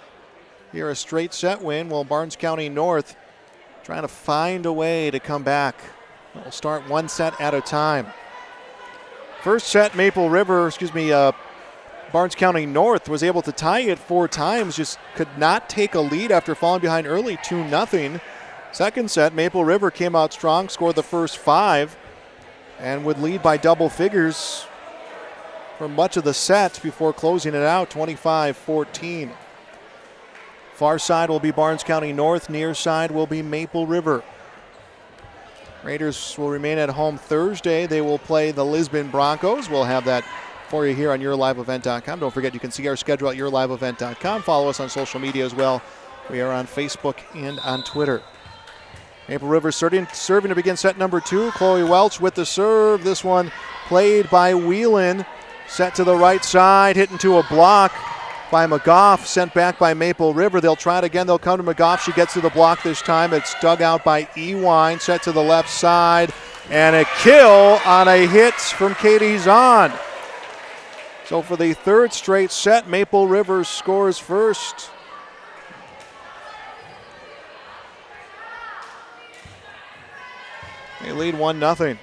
Here, a straight set win, while Barnes County North trying to find a way to come back. We'll start 1 set at a time. First set, Barnes County North was able to tie it 4 times, just could not take a lead after falling behind early 2-0. Second set, Maple River came out strong, scored the first 5, and would lead by double figures for much of the set before closing it out 25-14. Far side will be Barnes County North, near side will be Maple River. Raiders will remain at home Thursday. They will play the Lisbon Broncos. We'll have that for you here on YourLiveEvent.com. Don't forget you can see our schedule at YourLiveEvent.com. Follow us on social media as well. We are on Facebook and on Twitter. Maple River serving to begin set number 2. Chloe Welch with the serve. This one played by Whelan. Set to the right side, hit into a block by McGough, sent back by Maple River. They'll try it again. They'll come to McGough. She gets to the block this time. It's dug out by Ewine. Set to the left side. And a kill on a hit from Katie Zahn. So for the 3rd straight set, Maple River scores first. They lead 1-0.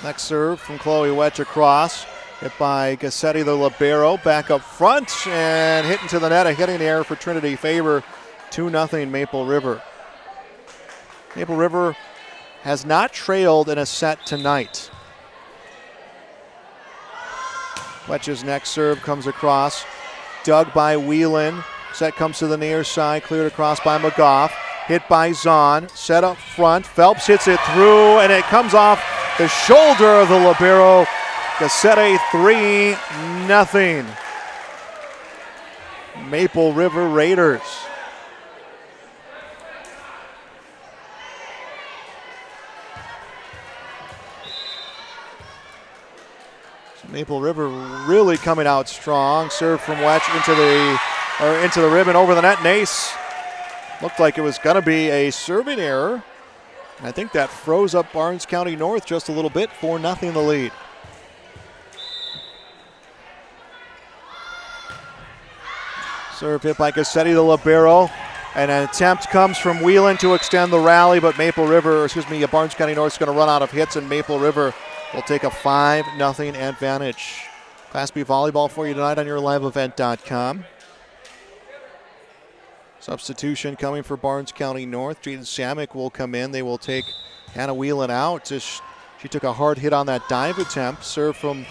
Next serve from Chloe Welch across. Hit by Gassetti, the libero, back up front and hit into the net. A hitting error for Trinity Faber. 2-0 Maple River. Maple River has not trailed in a set tonight. Welch's next serve comes across. Dug by Whelan. Set comes to the near side. Cleared across by McGough. Hit by Zahn. Set up front. Phelps hits it through, and it comes off the shoulder of the libero. Gassetti 3-0. Maple River Raiders. Maple River really coming out strong. Serve from Welch into the ribbon over the net. Nace looked like it was going to be a serving error. I think that froze up Barnes County North just a little bit. 4-0 the lead. Serve hit by Gassetti, the libero. And an attempt comes from Whelan to extend the rally, but Barnes County North is going to run out of hits, and Maple River will take a 5-0 advantage. Class B volleyball for you tonight on YourLiveEvent.com. Substitution coming for Barnes County North. Jaden Samick will come in. They will take Hannah Whelan out. She took a hard hit on that dive attempt. Serve from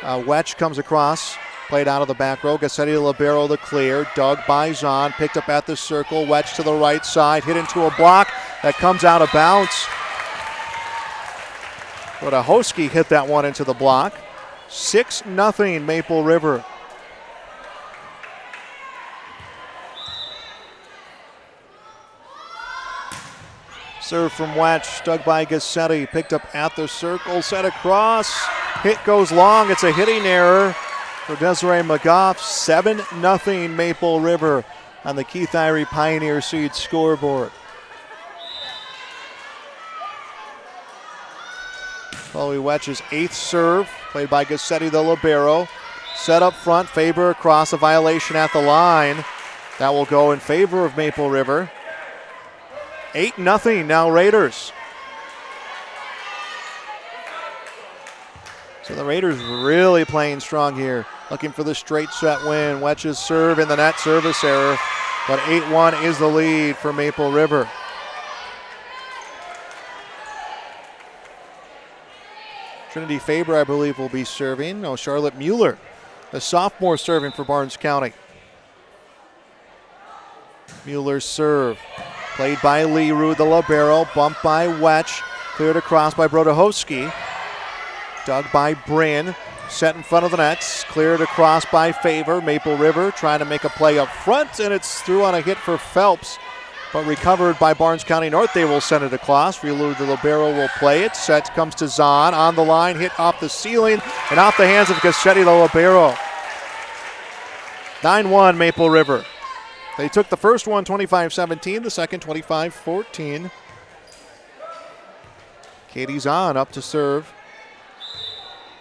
Welch comes across. Played out of the back row. Gassetti, libero, the clear. Dug by Zahn. Picked up at the circle. Welch to the right side. Hit into a block. that comes out of bounds. Wojciechowski hit that one into the block. 6-0 Maple River. Serve from Wetch, dug by Gassetti, picked up at the circle, set across. Hit goes long. It's a hitting error for Desiree McGough. 7-0 Maple River on the Keith Irie Pioneer Seed scoreboard. Chloe Wetch's 8th serve, played by Gassetti, the libero. Set up front, Faber across, a violation at the line. That will go in favor of Maple River. 8-0 now Raiders. So the Raiders really playing strong here. Looking for the straight set win. Wetch's serve in the net, service error. But 8-1 is the lead for Maple River. Trinity Faber, I believe, will be serving. No, Charlotte Mueller, the sophomore, serving for Barnes County. Mueller's serve. Played by Leroux, the libero, bumped by Wetch, cleared across by Wojciechowski. Dug by Bryn, set in front of the nets, cleared across by Faber. Maple River trying to make a play up front, and it's through on a hit for Phelps, but recovered by Barnes County North. They will send it across. Leroux, the libero, will play it. Set comes to Zahn on the line, hit off the ceiling, and off the hands of Gassetti, the libero. 9-1 Maple River. They took the first one 25-17, the second 25-14. Katie Zahn up to serve.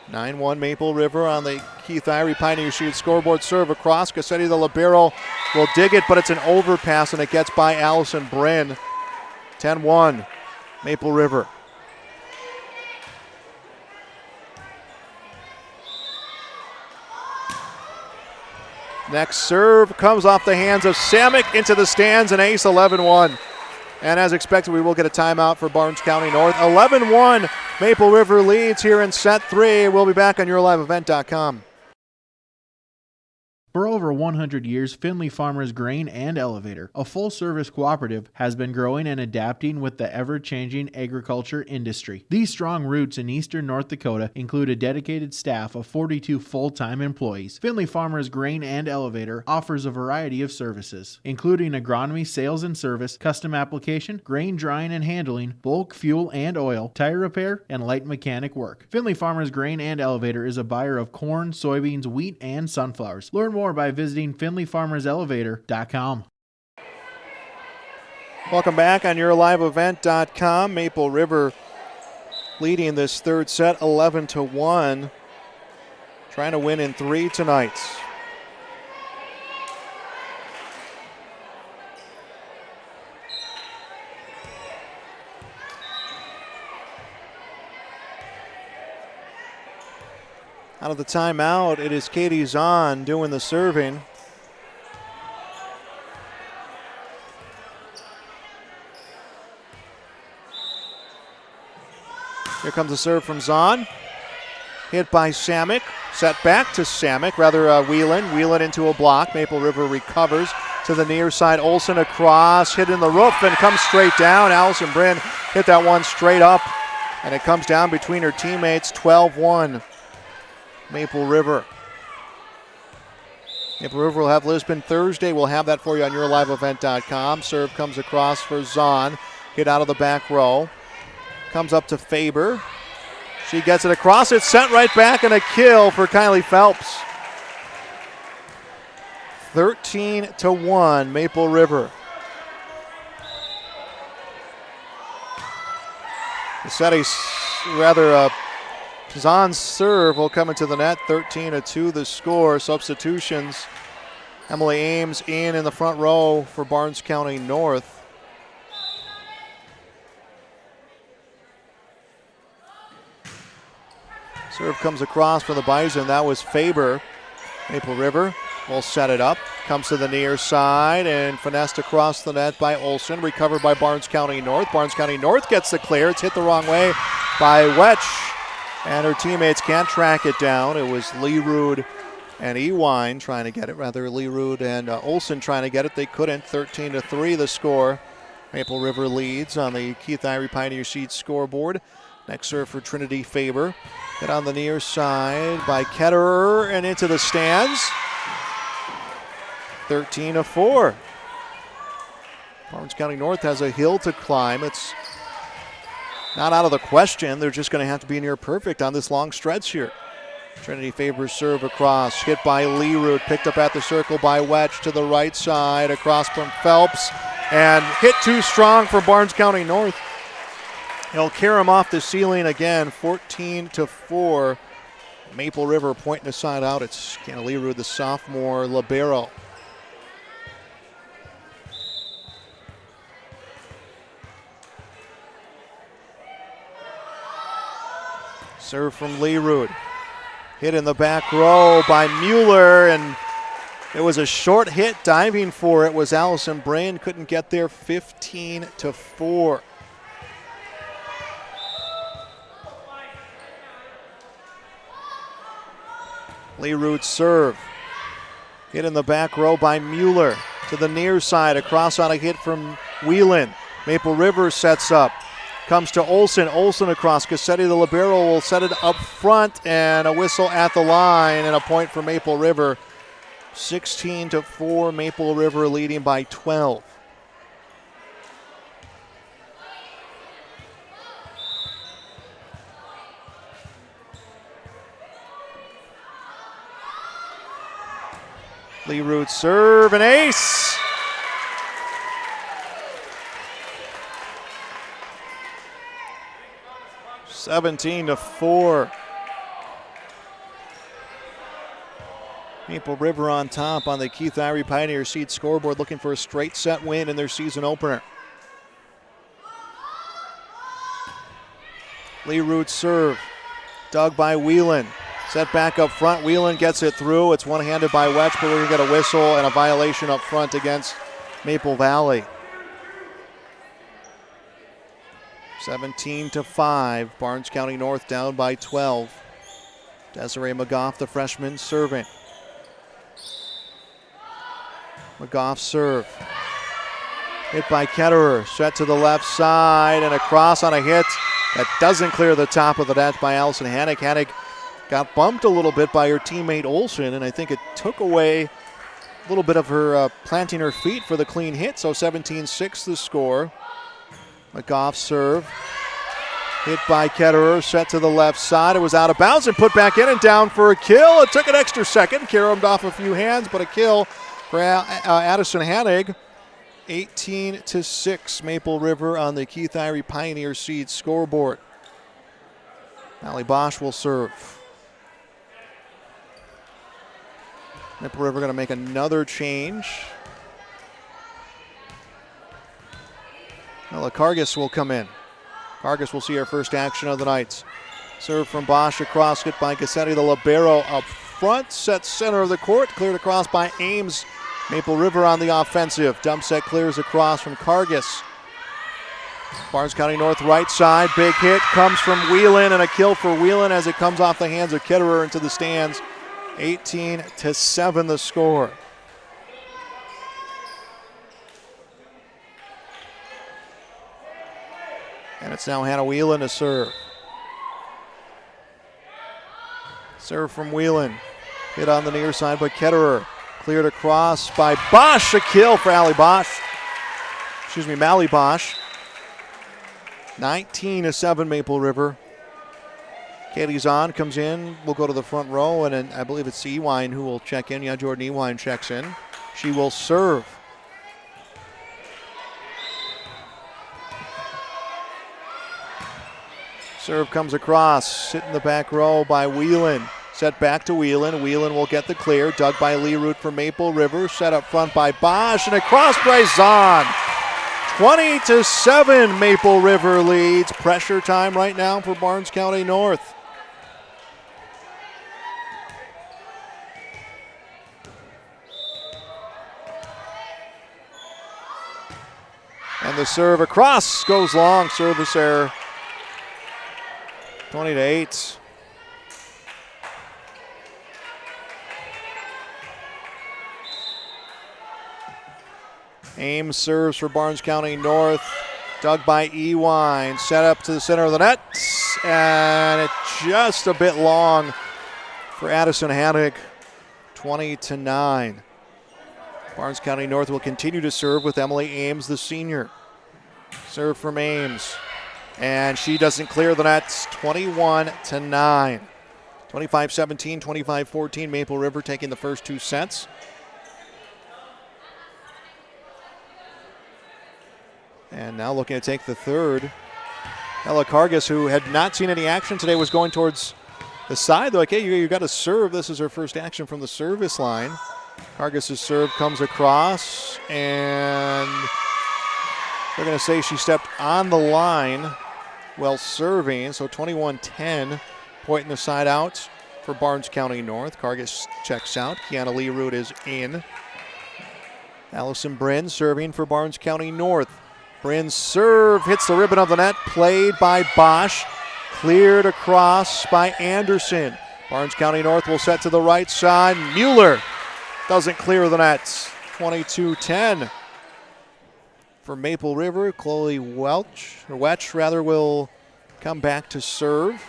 9-1 Maple River on the Keith Irie Pioneer Sheet scoreboard. Serve across. Gassetti, the libero, will dig it, but it's an overpass, and it gets by Allison Bryn. 10-1 Maple River. Next serve comes off the hands of Samick into the stands, and ace. 11-1. And as expected, we will get a timeout for Barnes County North. 11-1 Maple River leads here in set 3. We'll be back on YourLiveEvent.com.
For over 100 years, Findlay Farmers Grain and Elevator, a full-service cooperative, has been growing and adapting with the ever-changing agriculture industry. These strong roots in eastern North Dakota include a dedicated staff of 42 full-time employees. Findlay Farmers Grain and Elevator offers a variety of services, including agronomy, sales and service, custom application, grain drying and handling, bulk fuel and oil, tire repair, and light mechanic work. Findlay Farmers Grain and Elevator is a buyer of corn, soybeans, wheat, and sunflowers. Learn more by visiting FindlayFarmersElevator.com.
Welcome back on YourLiveEvent.com. Maple River leading this third set 11-1. Trying to win in 3 tonight. Out of the timeout, it is Katie Zahn doing the serving. Here comes a serve from Zahn. Hit by Samick. Set back to Samick, Whelan into a block. Maple River recovers to the near side. Olsen across, hit in the roof, and comes straight down. Allison Bryn hit that one straight up, and it comes down between her teammates. 12-1. Maple River. Maple River will have Lisbon Thursday. We'll have that for you on YourLiveEvent.com. Serve comes across for Zahn. Hit out of the back row. Comes up to Faber. She gets it across. It's sent right back, and a kill for Kylie Phelps. 13-1 Maple River. Zahn's serve will come into the net. 13-2 the score. Substitutions. Emily Ames in the front row for Barnes County North. Serve comes across for the Bison. That was Faber. Maple River will set it up. Comes to the near side and finessed across the net by Olsen. Recovered by Barnes County North. Barnes County North gets the clear. It's hit the wrong way by Wetch, and her teammates can't track it down. It was Leroux and Ewine trying to get it. Leroux and Olsen trying to get it. They couldn't. 13-3 the score. Maple River leads on the Keith Irie Pioneer Seed scoreboard. Next serve for Trinity Faber. Hit on the near side by Ketterer and into the stands. 13-4. Barnes County North has a hill to climb. It's not out of the question. They're just going to have to be near perfect on this long stretch here. Trinity Faber's serve across. Hit by Leroot. Picked up at the circle by Wetch to the right side. Across from Phelps. And hit too strong for Barnes County North. He'll carry him off the ceiling again. 14-4. Maple River pointing the side out. It's Leroot, the sophomore libero. Serve from Leroot. Hit in the back row by Mueller, and it was a short hit. Diving for it was Allison Brain. Couldn't get there. 15-4. Leroot's serve. Hit in the back row by Mueller. To the near side. Across on a hit from Whelan. Maple River sets up. Comes to Olsen. Olsen across. Cassetti, the libero, will set it up front, and a whistle at the line, and a point for Maple River. 16-4. Maple River leading by 12. Leroot serve and ace. (17-4). Maple River on top on the Keith Irie Pioneer Seed scoreboard, looking for a straight set win in their season opener. Leroot serve, dug by Whelan. Set back up front. Whelan gets it through. It's one-handed by Wetch, but we're going to get a whistle and a violation up front against Maple Valley. 17-5. Barnes County North down by 12. Desiree McGough, the freshman, serving. McGough serve. Hit by Ketterer. Set to the left side and across on a hit that doesn't clear the top of the net by Allison Hannick. Hannick got bumped a little bit by her teammate Olsen, and I think it took away a little bit of her planting her feet for the clean hit. So 17-6 the score. McGough serve. Hit by Ketterer, set to the left side. It was out of bounds and put back in and down for a kill. It took an extra second. Carried off a few hands, but a kill for Addison Hannig. 18-6 Maple River on the Keith Irie Pioneer Seed scoreboard. Allie Bosch will serve. Maple River going to make another change. Ella Kargas will come in. Kargas will see her first action of the night. Serve from Bosch across, hit by Cassetti, the libero up front, set center of the court, cleared across by Ames. Maple River on the offensive. Dump set clears across from Kargas. Barnes County North right side, big hit comes from Whelan, and a kill for Whelan as it comes off the hands of Ketterer into the stands. 18-7 the score. And it's now Hannah Whelan to serve. Serve from Whelan. Hit on the near side by Ketterer. Cleared across by Bosch. A kill for Mally Bosch. 19-7 Maple River. Katie Zahn comes in. We'll go to the front row, and then I believe it's Ewine who will check in. Yeah, Jordan Ewine checks in. She will serve. Serve comes across. Hit in the back row by Whelan. Set back to Whelan. Whelan will get the clear. Dug by Leroot for Maple River. Set up front by Bosch, and across by Zahn. 20-7 Maple River leads. Pressure time right now for Barnes County North. And the serve across goes long. Service error. 20-8. Ames serves for Barnes County North. Dug by Ewine. Set up to the center of the net. And it's just a bit long for Addison Haddock. 20-9. Barnes County North will continue to serve with Emily Ames, the senior. Serve from Ames. And she doesn't clear the nets. 21-9. 25-17, 25-14. Maple River taking the first 2 sets. And now looking to take the third. Ella Cargus, who had not seen any action today, was going towards the side. They're like, hey, you got to serve. This is her first action from the service line. Cargus' serve comes across, and they're going to say she stepped on the line while serving. So 21-10, pointing the side out for Barnes County North. Cargus checks out. Kiana Learoot is in. Allison Bryn serving for Barnes County North. Bryn's serve hits the ribbon of the net, played by Bosch. Cleared across by Anderson. Barnes County North will set to the right side. Mueller doesn't clear the nets. 22-10 for Maple River. Chloe Welch will come back to serve.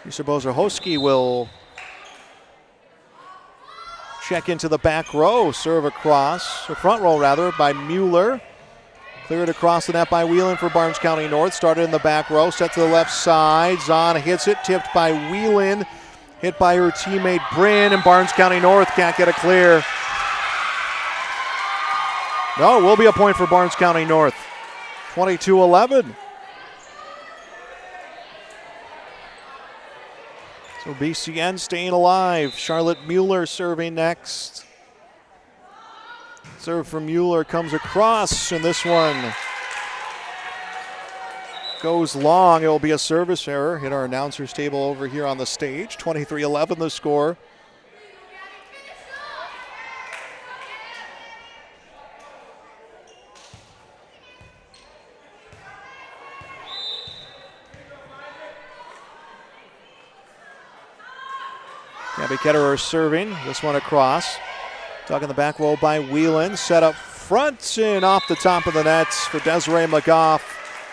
Lisa Bozer-Hoski will check into the back row. Serve across, or front row rather, by Mueller. Cleared across the net by Whelan for Barnes County North. Started in the back row, set to the left side. Zahn hits it, tipped by Whelan. Hit by her teammate Bryn, and Barnes County North can't get a clear. No, it will be a point for Barnes County North. 22-11. So BCN staying alive. Charlotte Mueller serving next. Serve from Mueller comes across, and this one goes long. It will be a service error. Hit our announcer's table over here on the stage. 23-11 the score. Gabby Ketterer serving. This one across. Dug in the back row by Whelan. Set up front and off the top of the nets for Desiree McGough.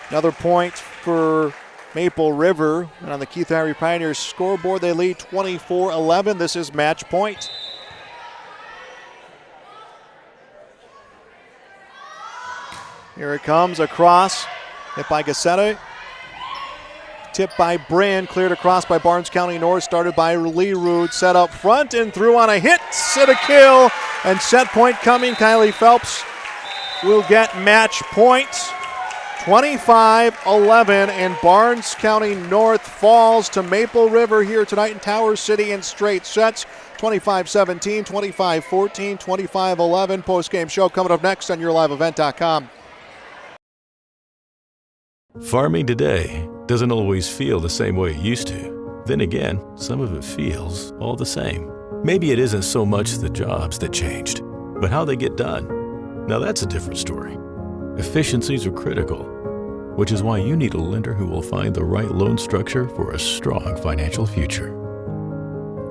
Another point for Maple River. And on the Keith Irie Pioneers scoreboard, they lead 24-11. This is match point. Here it comes across. Hit by Gassetta. Tipped by Bryn, cleared across by Barnes County North, started by Learoot, set up front and through on a hit, and a kill, and set point coming. Kylie Phelps will get match point. 25-11, and Barnes County North falls to Maple River here tonight in Tower City in straight sets. 25-17, 25-14, 25-11. Postgame show coming up next on YourLiveEvent.com.
Farming today doesn't always feel the same way it used to. Then again, some of it feels all the same. Maybe it isn't so much the jobs that changed, but how they get done. Now that's a different story. Efficiencies are critical, which is why you need a lender who will find the right loan structure for a strong financial future.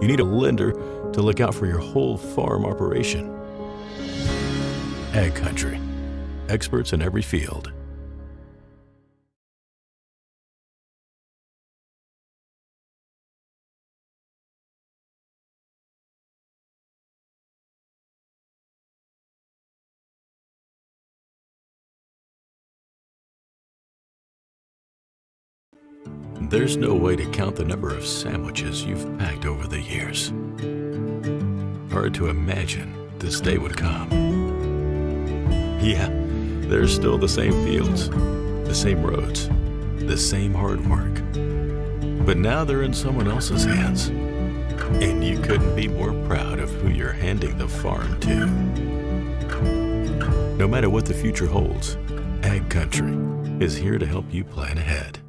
You need a lender to look out for your whole farm operation. Ag Country. Experts in every field. There's no way to count the number of sandwiches you've packed over the years. Hard to imagine this day would come. Yeah, there's still the same fields, the same roads, the same hard work. But now they're in someone else's hands. And you couldn't be more proud of who you're handing the farm to. No matter what the future holds, Ag Country is here to help you plan ahead.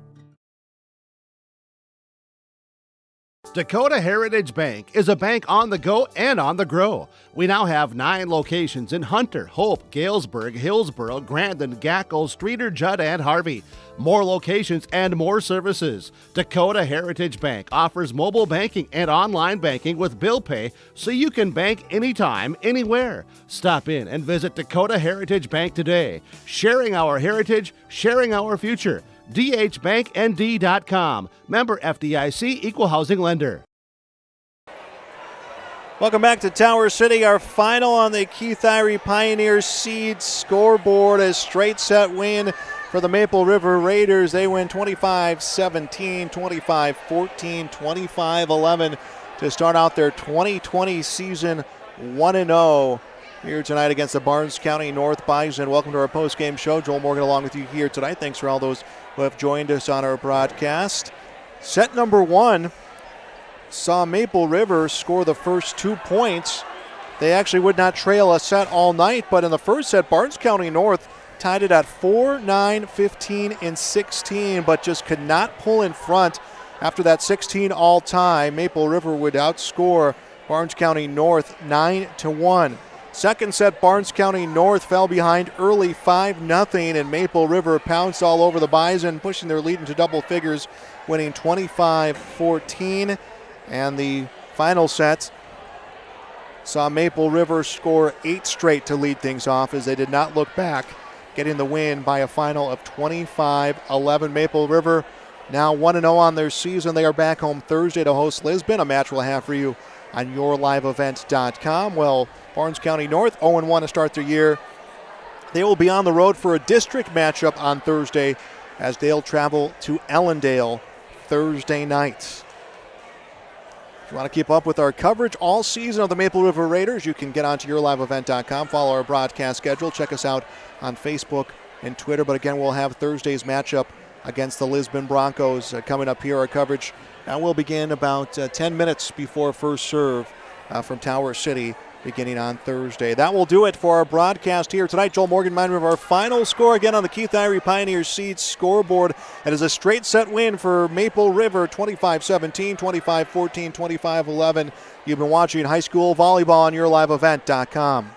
Dakota Heritage Bank is a bank on the go and on the grow. We now have 9 locations in Hunter, Hope, Galesburg, Hillsboro, Grandin, Gackle, Streeter, Judd, and Harvey. More locations and more services. Dakota Heritage Bank offers mobile banking and online banking with bill pay so you can bank anytime, anywhere. Stop in and visit Dakota Heritage Bank today. Sharing our heritage, sharing our future. dhbanknd.com. Member FDIC, Equal Housing Lender.
Welcome back to Tower City. Our final on the Keith Irie Pioneer Seed scoreboard. A straight set win for the Maple River Raiders. They win 25-17, 25-14, 25-11 to start out their 2020 season 1-0 here tonight against the Barnes County North Bison. Welcome to our post-game show. Joel Morgan along with you here tonight. Thanks for all those who have joined us on our broadcast. Set number 1 saw Maple River score the first 2 points. They actually would not trail a set all night, but in the first set, Barnes County North tied it at 4, 9, 15, and 16, but just could not pull in front. After that 16 all tie, Maple River would outscore Barnes County North 9-1. Second set, Barnes County North fell behind early 5-0, and Maple River pounced all over the Bison, pushing their lead into double figures, winning 25-14. And the final set saw Maple River score 8 straight to lead things off as they did not look back, getting the win by a final of 25-11. Maple River now 1-0 on their season. They are back home Thursday to host Lisbon, a match we'll have for you on yourliveevent.com. Well, Barnes County North 0-1 to start their year. They will be on the road for a district matchup on Thursday as they'll travel to Ellendale Thursday night. If you want to keep up with our coverage all season of the Maple River Raiders, you can get onto yourliveevent.com, follow our broadcast schedule, check us out on Facebook and Twitter. But again, we'll have Thursday's matchup against the Lisbon Broncos coming up here. Our coverage will begin about 10 minutes before first serve from Tower City, beginning on Thursday. That will do it for our broadcast here tonight. Joel Morgan reminding of our final score again on the Keith Irie Pioneer Seeds scoreboard. It is a straight set win for Maple River, 25-17, 25-14, 25-11. You've been watching high school volleyball on yourliveevent.com.